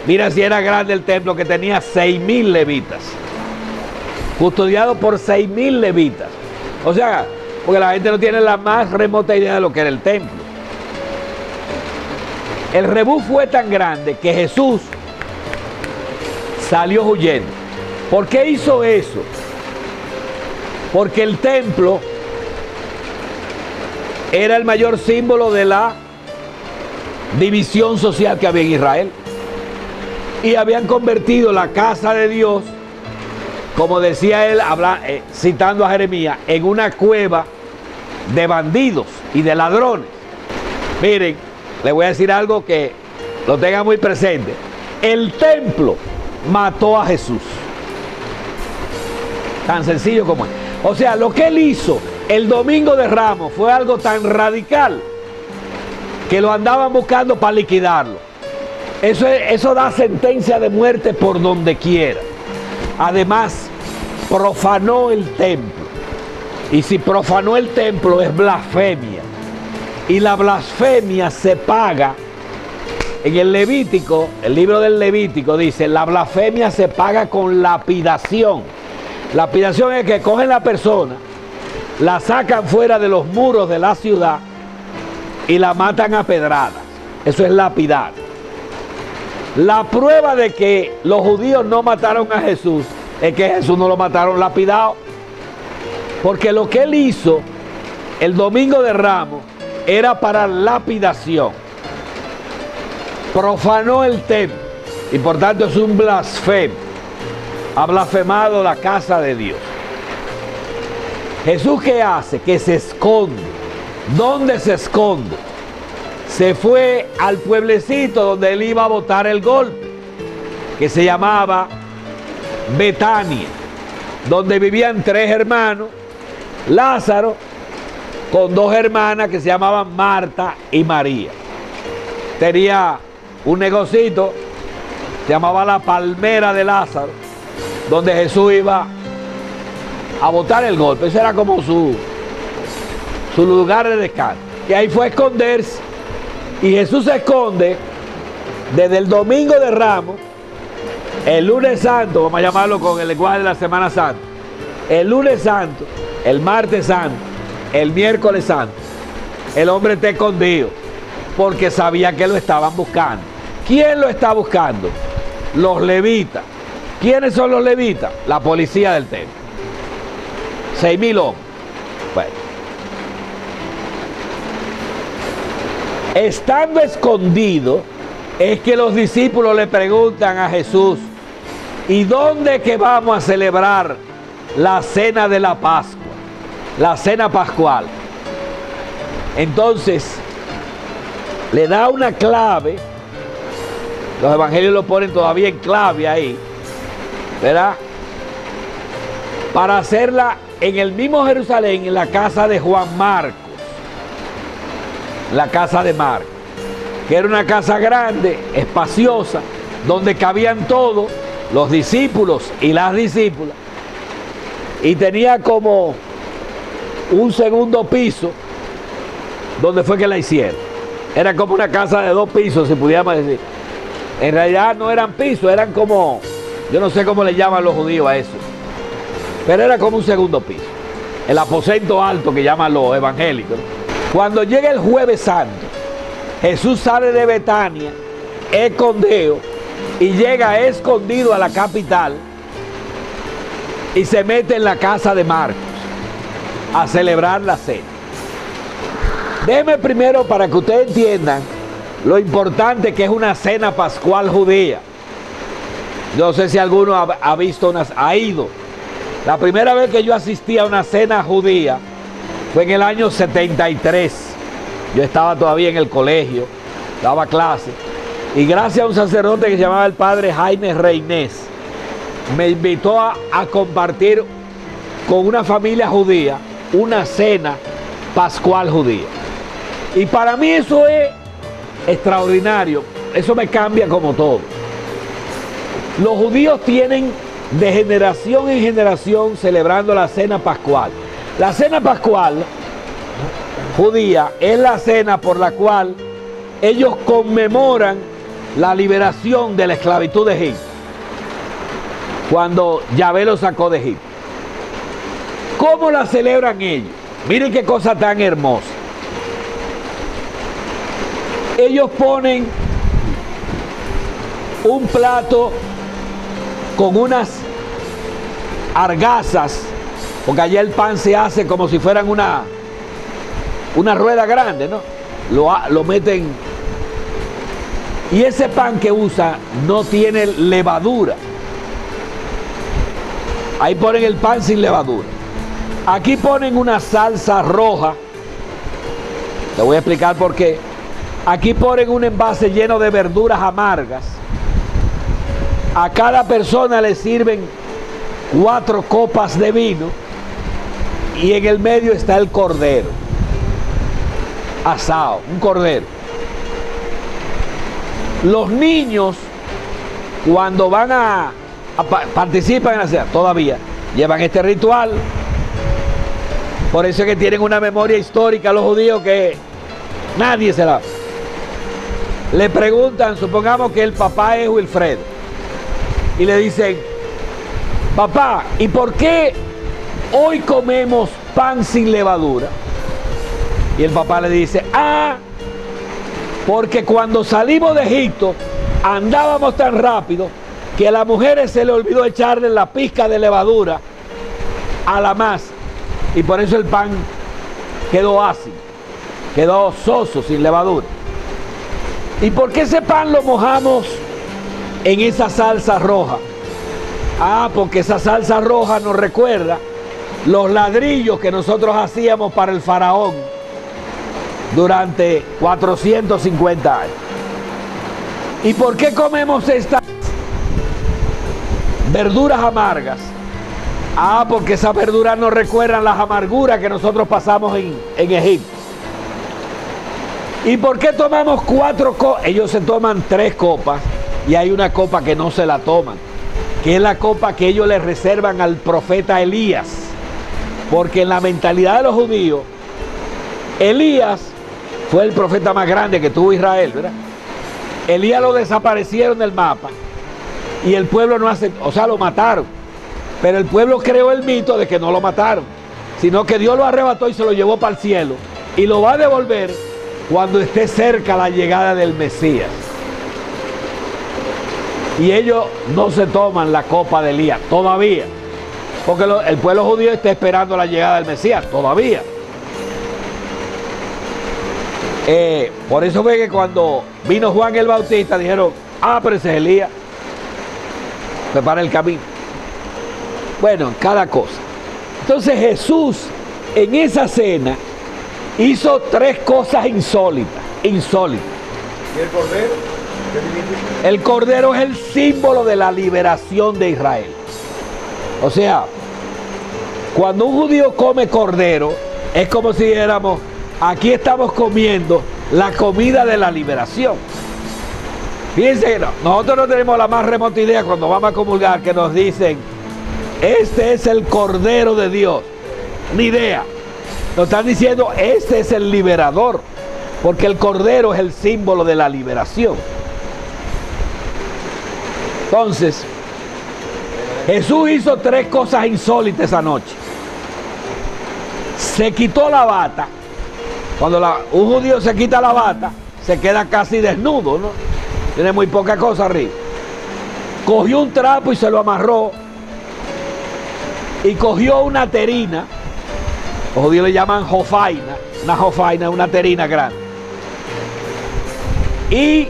Mira si era grande el templo, que tenía 6,000 levitas, custodiado por 6,000 levitas. O sea, porque la gente no tiene la más remota idea de lo que era el templo. El rebú fue tan grande que Jesús salió huyendo. ¿Por qué hizo eso? Porque el templo era el mayor símbolo de la división social que había en Israel. Y habían convertido la casa de Dios, como decía él, citando a Jeremías, en una cueva de bandidos y de ladrones. Miren, les voy a decir algo que lo tengan muy presente. El templo mató a Jesús. Tan sencillo como es. O sea, lo que él hizo el domingo de Ramos fue algo tan radical que lo andaban buscando para liquidarlo. Eso da sentencia de muerte por donde quiera. Además, profanó el templo. Y si profanó el templo es blasfemia. Y la blasfemia se paga. En el Levítico, el libro del Levítico dice, la blasfemia se paga con lapidación. Lapidación es que cogen la persona, la sacan fuera de los muros de la ciudad y la matan a pedradas. Eso es lapidar. La prueba de que los judíos no mataron a Jesús es que Jesús no lo mataron lapidado. Porque lo que él hizo el domingo de Ramos era para lapidación. Profanó el templo y por tanto es un blasfemo. Ha blasfemado la casa de Dios. Jesús, ¿qué hace? Que se esconde. ¿Dónde se esconde? Se fue al pueblecito donde él iba a botar el golpe, que se llamaba Betania, donde vivían 3 hermanos, Lázaro, con 2 hermanas que se llamaban Marta y María. Tenía un negocito, se llamaba La Palmera de Lázaro, donde Jesús iba a botar el golpe. Ese era como su lugar de descanso. Y ahí fue a esconderse. Y Jesús se esconde desde el domingo de Ramos, el lunes santo, vamos a llamarlo con el lenguaje de la Semana Santa, el lunes santo, el martes santo, el miércoles santo. El hombre está escondido porque sabía que lo estaban buscando. ¿Quién lo está buscando? Los levitas. ¿Quiénes son los levitas? La policía del templo. 6,000 hombres. Bueno. Estando escondido, es que los discípulos le preguntan a Jesús, ¿y dónde que vamos a celebrar la cena de la Pascua? La cena pascual. Entonces, le da una clave. Los evangelios lo ponen todavía en clave ahí, ¿verdad? Para hacerla en el mismo Jerusalén, en la casa de Juan Marcos. La casa de Marcos, que era una casa grande, espaciosa, donde cabían todos los discípulos y las discípulas. Y tenía como un segundo piso, donde fue que la hicieron. Era como una casa de 2 pisos, si pudiéramos decir. En realidad no eran pisos, eran como, yo no sé cómo le llaman los judíos a eso, pero era como un segundo piso, el aposento alto que llaman los evangélicos, ¿no? Cuando llega el Jueves Santo, Jesús sale de Betania, escondido, y llega escondido a la capital y se mete en la casa de Marcos a celebrar la cena. Déjenme primero, para que ustedes entiendan lo importante que es una cena pascual judía. Yo no sé si alguno ha ido. La primera vez que yo asistí a una cena judía fue en el año 73. Yo estaba todavía en el colegio, daba clase. Y gracias a un sacerdote que se llamaba el padre Jaime Reynés, me invitó a compartir con una familia judía una cena pascual judía. Y para mí eso es extraordinario. Eso me cambia como todo. Los judíos tienen de generación en generación celebrando la cena pascual. La cena pascual judía es la cena por la cual ellos conmemoran la liberación de la esclavitud de Egipto, cuando Yahvé los sacó de Egipto. ¿Cómo la celebran ellos? Miren qué cosa tan hermosa. Ellos ponen un plato con unas argazas, porque allá el pan se hace como si fueran una rueda grande, ¿no? Lo meten, y ese pan que usa no tiene levadura. Ahí ponen el pan sin levadura. Aquí ponen una salsa roja. Te voy a explicar por qué. Aquí ponen un envase lleno de verduras amargas. A cada persona le sirven 4 copas de vino y en el medio está el cordero asado, un cordero. Los niños, cuando van participan en la cena, todavía llevan este ritual. Por eso es que tienen una memoria histórica los judíos que nadie se la... Le preguntan, supongamos que el papá es Wilfredo, y le dicen: papá, ¿y por qué hoy comemos pan sin levadura? Y el papá le dice: porque cuando salimos de Egipto andábamos tan rápido que a las mujeres se le olvidó echarle la pizca de levadura a la masa, y por eso el pan quedó ácido, quedó soso, sin levadura. ¿Y por qué ese pan lo mojamos en esa salsa roja? Porque esa salsa roja nos recuerda los ladrillos que nosotros hacíamos para el faraón durante 450 años. ¿Y por qué comemos estas verduras amargas? Porque esas verduras nos recuerdan las amarguras que nosotros pasamos en Egipto. ¿Y por qué tomamos 4 copas? Ellos se toman 3 copas y hay una copa que no se la toman, que es la copa que ellos le reservan al profeta Elías. Porque en la mentalidad de los judíos, Elías fue el profeta más grande que tuvo Israel, ¿verdad? Elías lo desaparecieron del mapa y el pueblo no aceptó, o sea, lo mataron. Pero el pueblo creó el mito de que no lo mataron, sino que Dios lo arrebató y se lo llevó para el cielo y lo va a devolver cuando esté cerca la llegada del Mesías. Y ellos no se toman la copa de Elías todavía, porque el pueblo judío está esperando la llegada del Mesías todavía. Por eso fue que cuando vino Juan el Bautista dijeron: pero ese es Elías, prepara el camino. Bueno, cada cosa. Entonces Jesús en esa cena hizo tres cosas insólitas. ¿Y el Cordero? ¿Qué significa? El Cordero es el símbolo de la liberación de Israel. O sea, cuando un judío come cordero, es como si dijéramos, aquí estamos comiendo la comida de la liberación. Fíjense que nosotros no tenemos la más remota idea cuando vamos a comulgar que nos dicen, este es el Cordero de Dios. Ni idea. Nos están diciendo, este es el liberador, porque el Cordero es el símbolo de la liberación. Entonces, Jesús hizo tres cosas insólitas esa noche. Se quitó la bata. Cuando un judío se quita la bata, se queda casi desnudo, ¿no? Tiene muy poca cosa arriba. Cogió un trapo y se lo amarró. Y cogió una terina. Los judíos le llaman jofaina. Una jofaina es una terina grande. Y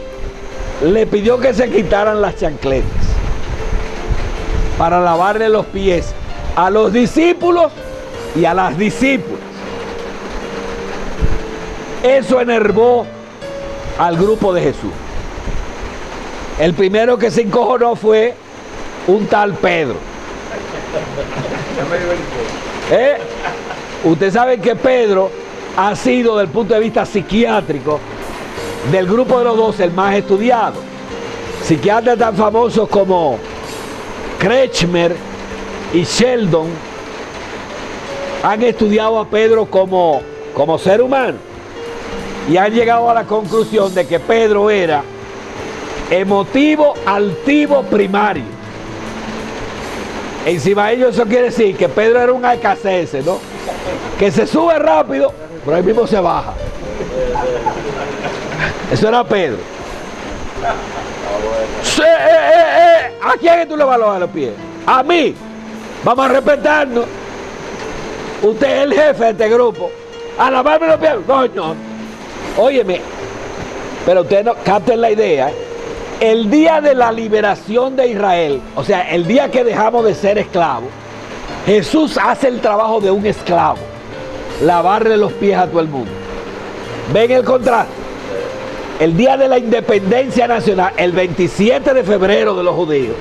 le pidió que se quitaran las chancletas para lavarle los pies a los discípulos y a las discípulas. Eso enervó al grupo de Jesús. El primero que se encojonó fue un tal Pedro. Usted sabe que Pedro ha sido, desde el punto de vista psiquiátrico, del grupo de los 12 el más estudiado. Psiquiatras tan famosos como Kretschmer y Sheldon han estudiado a Pedro como ser humano y han llegado a la conclusión de que Pedro era emotivo, altivo, primario. Encima de ello, eso quiere decir que Pedro era un alcacese, ¿no? Que se sube rápido, pero ahí mismo se baja. Eso era Pedro. ¿A quién es que tú le vas a lavar los pies? A mí. Vamos a respetarnos. Usted es el jefe de este grupo. A lavarme los pies. No. Óyeme, pero ustedes no capten la idea. El día de la liberación de Israel, o sea, el día que dejamos de ser esclavos, Jesús hace el trabajo de un esclavo. Lavarle los pies a todo el mundo. ¿Ven el contraste? El día de la independencia nacional, el 27 de febrero de los judíos,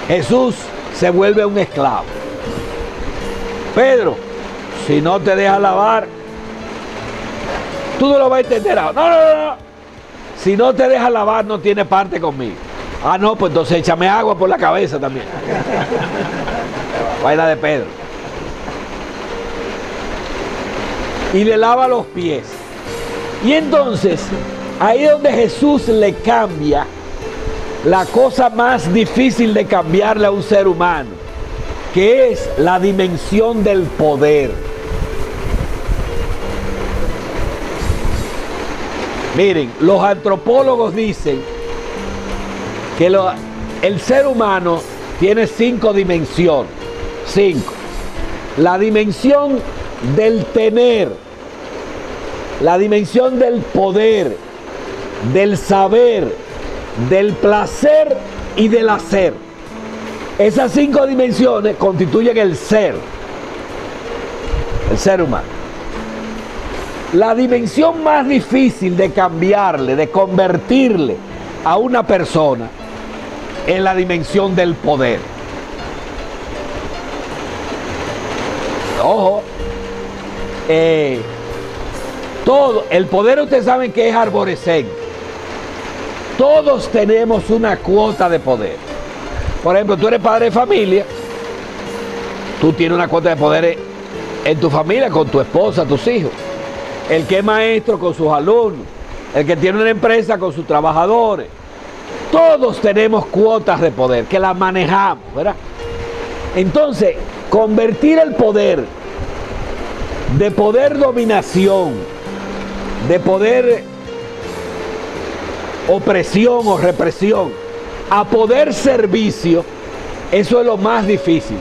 Jesús se vuelve un esclavo. Pedro, si no te dejas lavar, tú no lo vas a entender. No. Si no te dejas lavar, no tienes parte conmigo. No, pues entonces échame agua por la cabeza también. Vaina de Pedro. Y le lava los pies. Y entonces, ahí es donde Jesús le cambia la cosa más difícil de cambiarle a un ser humano, que es la dimensión del poder. Miren, los antropólogos dicen que el ser humano tiene 5 dimensiones. 5. La dimensión del tener, la dimensión del poder, del saber, del placer y del hacer. Esas 5 dimensiones constituyen el ser humano. La dimensión más difícil de cambiarle, de convertirle a una persona, es la dimensión del poder. Ojo, todo el poder, ustedes saben que es arborescente. Todos tenemos una cuota de poder. Por ejemplo, tú eres padre de familia, tú tienes una cuota de poder en tu familia, con tu esposa, tus hijos. El que es maestro con sus alumnos, el que tiene una empresa con sus trabajadores. Todos tenemos cuotas de poder que las manejamos, ¿verdad? Entonces, convertir el poder de poder dominación, de poder opresión o represión, a poder servicio, eso es lo más difícil.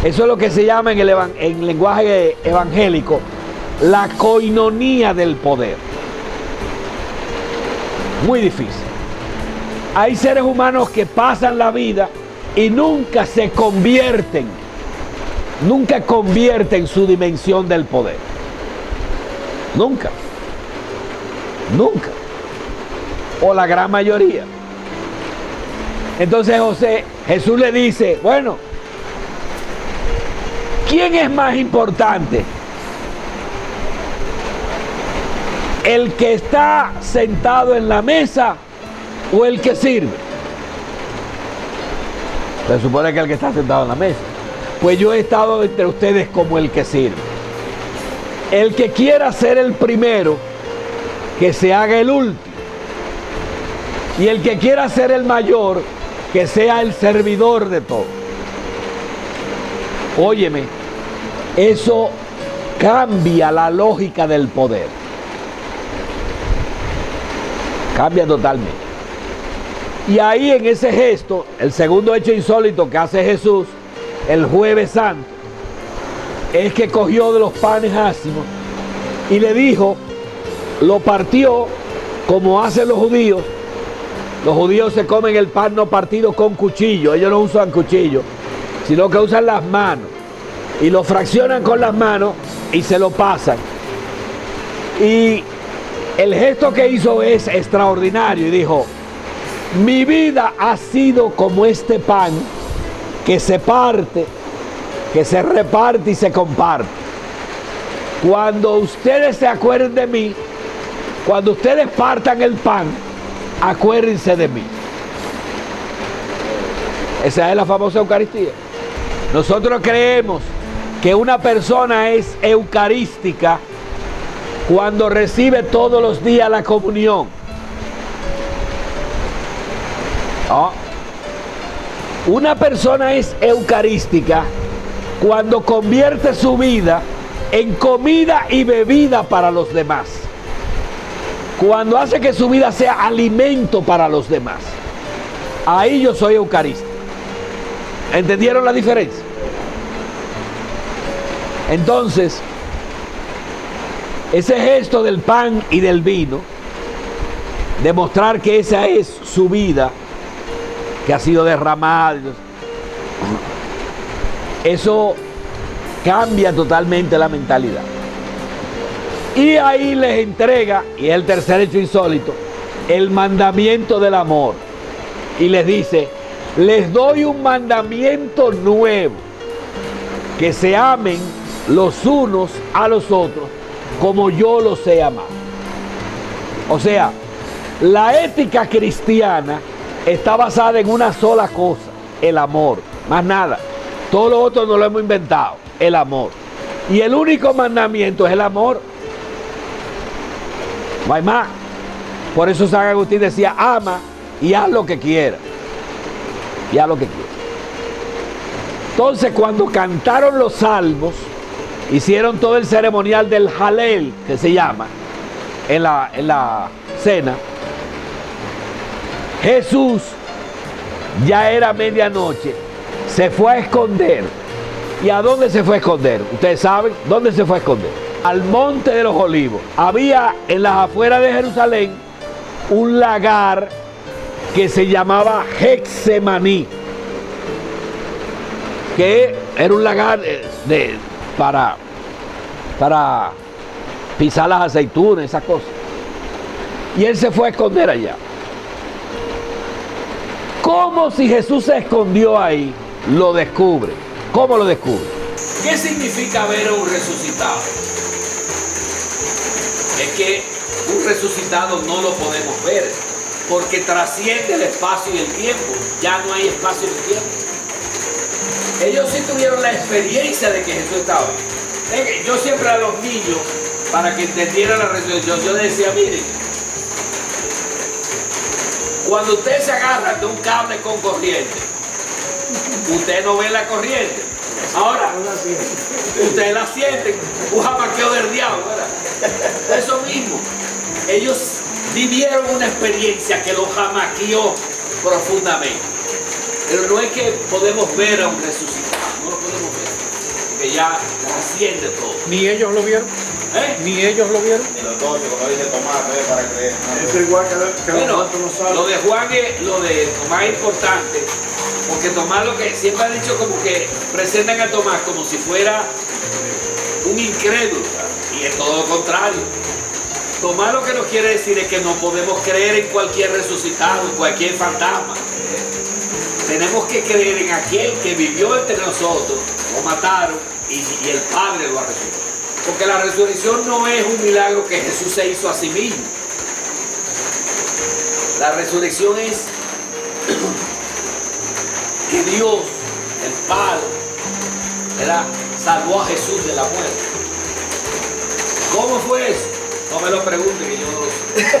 Eso es lo que se llama en lenguaje evangélico la coinonía del poder. Muy difícil. Hay seres humanos que pasan la vida y nunca convierten su dimensión del poder. Nunca. Nunca. O la gran mayoría. Entonces Jesús le dice, bueno, ¿quién es más importante? ¿El que está sentado en la mesa o el que sirve? Se supone que el que está sentado en la mesa. Pues yo he estado entre ustedes como el que sirve. El que quiera ser el primero, que se haga el último. Y el que quiera ser el mayor, que sea el servidor de todo. Óyeme, eso cambia la lógica del poder. Cambia totalmente. Y ahí en ese gesto, el segundo hecho insólito que hace Jesús el Jueves Santo, es que cogió de los panes ácimos y le dijo, lo partió como hacen los judíos. Los judíos se comen el pan no partido con cuchillo, ellos no usan cuchillo, sino que usan las manos y lo fraccionan con las manos y se lo pasan. Y el gesto que hizo es extraordinario y dijo, mi vida ha sido como este pan que se parte, que se reparte y se comparte. Cuando ustedes se acuerden de mí, cuando ustedes partan el pan, acuérdense de mí. Esa es la famosa Eucaristía. Nosotros creemos que una persona es eucarística cuando recibe todos los días la comunión. ¿No? Una persona es eucarística cuando convierte su vida en comida y bebida para los demás. Cuando hace que su vida sea alimento para los demás. Ahí yo soy eucarístico. ¿Entendieron la diferencia? Entonces, ese gesto del pan y del vino, demostrar que esa es su vida, que ha sido derramada, eso cambia totalmente la mentalidad. Y ahí les entrega, y es el tercer hecho insólito, el mandamiento del amor. Y les dice, les doy un mandamiento nuevo, que se amen los unos a los otros como yo los he amado. O sea, la ética cristiana está basada en una sola cosa, el amor, más nada. Todo lo otro no lo hemos inventado, el amor. Y el único mandamiento es el amor. No hay más. Por eso San Agustín decía, ama y haz lo que quieras. Y haz lo que quieras. Entonces, cuando cantaron los salmos, hicieron todo el ceremonial del Jalel, que se llama, en la cena. Jesús, ya era medianoche, se fue a esconder. ¿Y a dónde se fue a esconder? Ustedes saben, ¿dónde se fue a esconder? Al Monte de los Olivos. Había en las afueras de Jerusalén un lagar que se llamaba Getsemaní, que era un lagar para pisar las aceitunas, esas cosas. Y él se fue a esconder allá. ¿Cómo si Jesús se escondió ahí? Lo descubre. ¿Cómo lo descubre? ¿Qué significa ver a un resucitado? Es que un resucitado no lo podemos ver, porque trasciende el espacio y el tiempo. Ya no hay espacio y tiempo. Ellos sí tuvieron la experiencia de que Jesús estaba ahí. Yo siempre a los niños, para que entendieran la resurrección, yo les decía, miren, cuando ustedes se agarran de un cable con corriente, ustedes no ven la corriente. Ahora, ustedes la sienten, un jamaqueo del diablo, ¿verdad? Eso mismo. Ellos vivieron una experiencia que los jamaqueó profundamente. Pero no es que podemos ver a un resucitado, no lo podemos ver, porque ya trasciende todo. ¿Ni ellos lo vieron? ¿Ni ellos lo vieron? Ni los 12, como dice Tomás, para creer. Eso es igual que Bueno, los no saben. lo de Juan es, lo de Tomás es importante, porque Tomás lo que siempre ha dicho como que presentan a Tomás como si fuera un incrédulo. Y es todo lo contrario. Tomás lo que nos quiere decir es que no podemos creer en cualquier resucitado, en cualquier fantasma. Tenemos que creer en aquel que vivió entre nosotros, lo mataron y el Padre lo resucitó. Porque la resurrección no es un milagro que Jesús se hizo a sí mismo. La resurrección es que Dios, el Padre, ¿verdad?, salvó a Jesús de la muerte. ¿Cómo fue eso? No me lo pregunten, que yo no lo sé.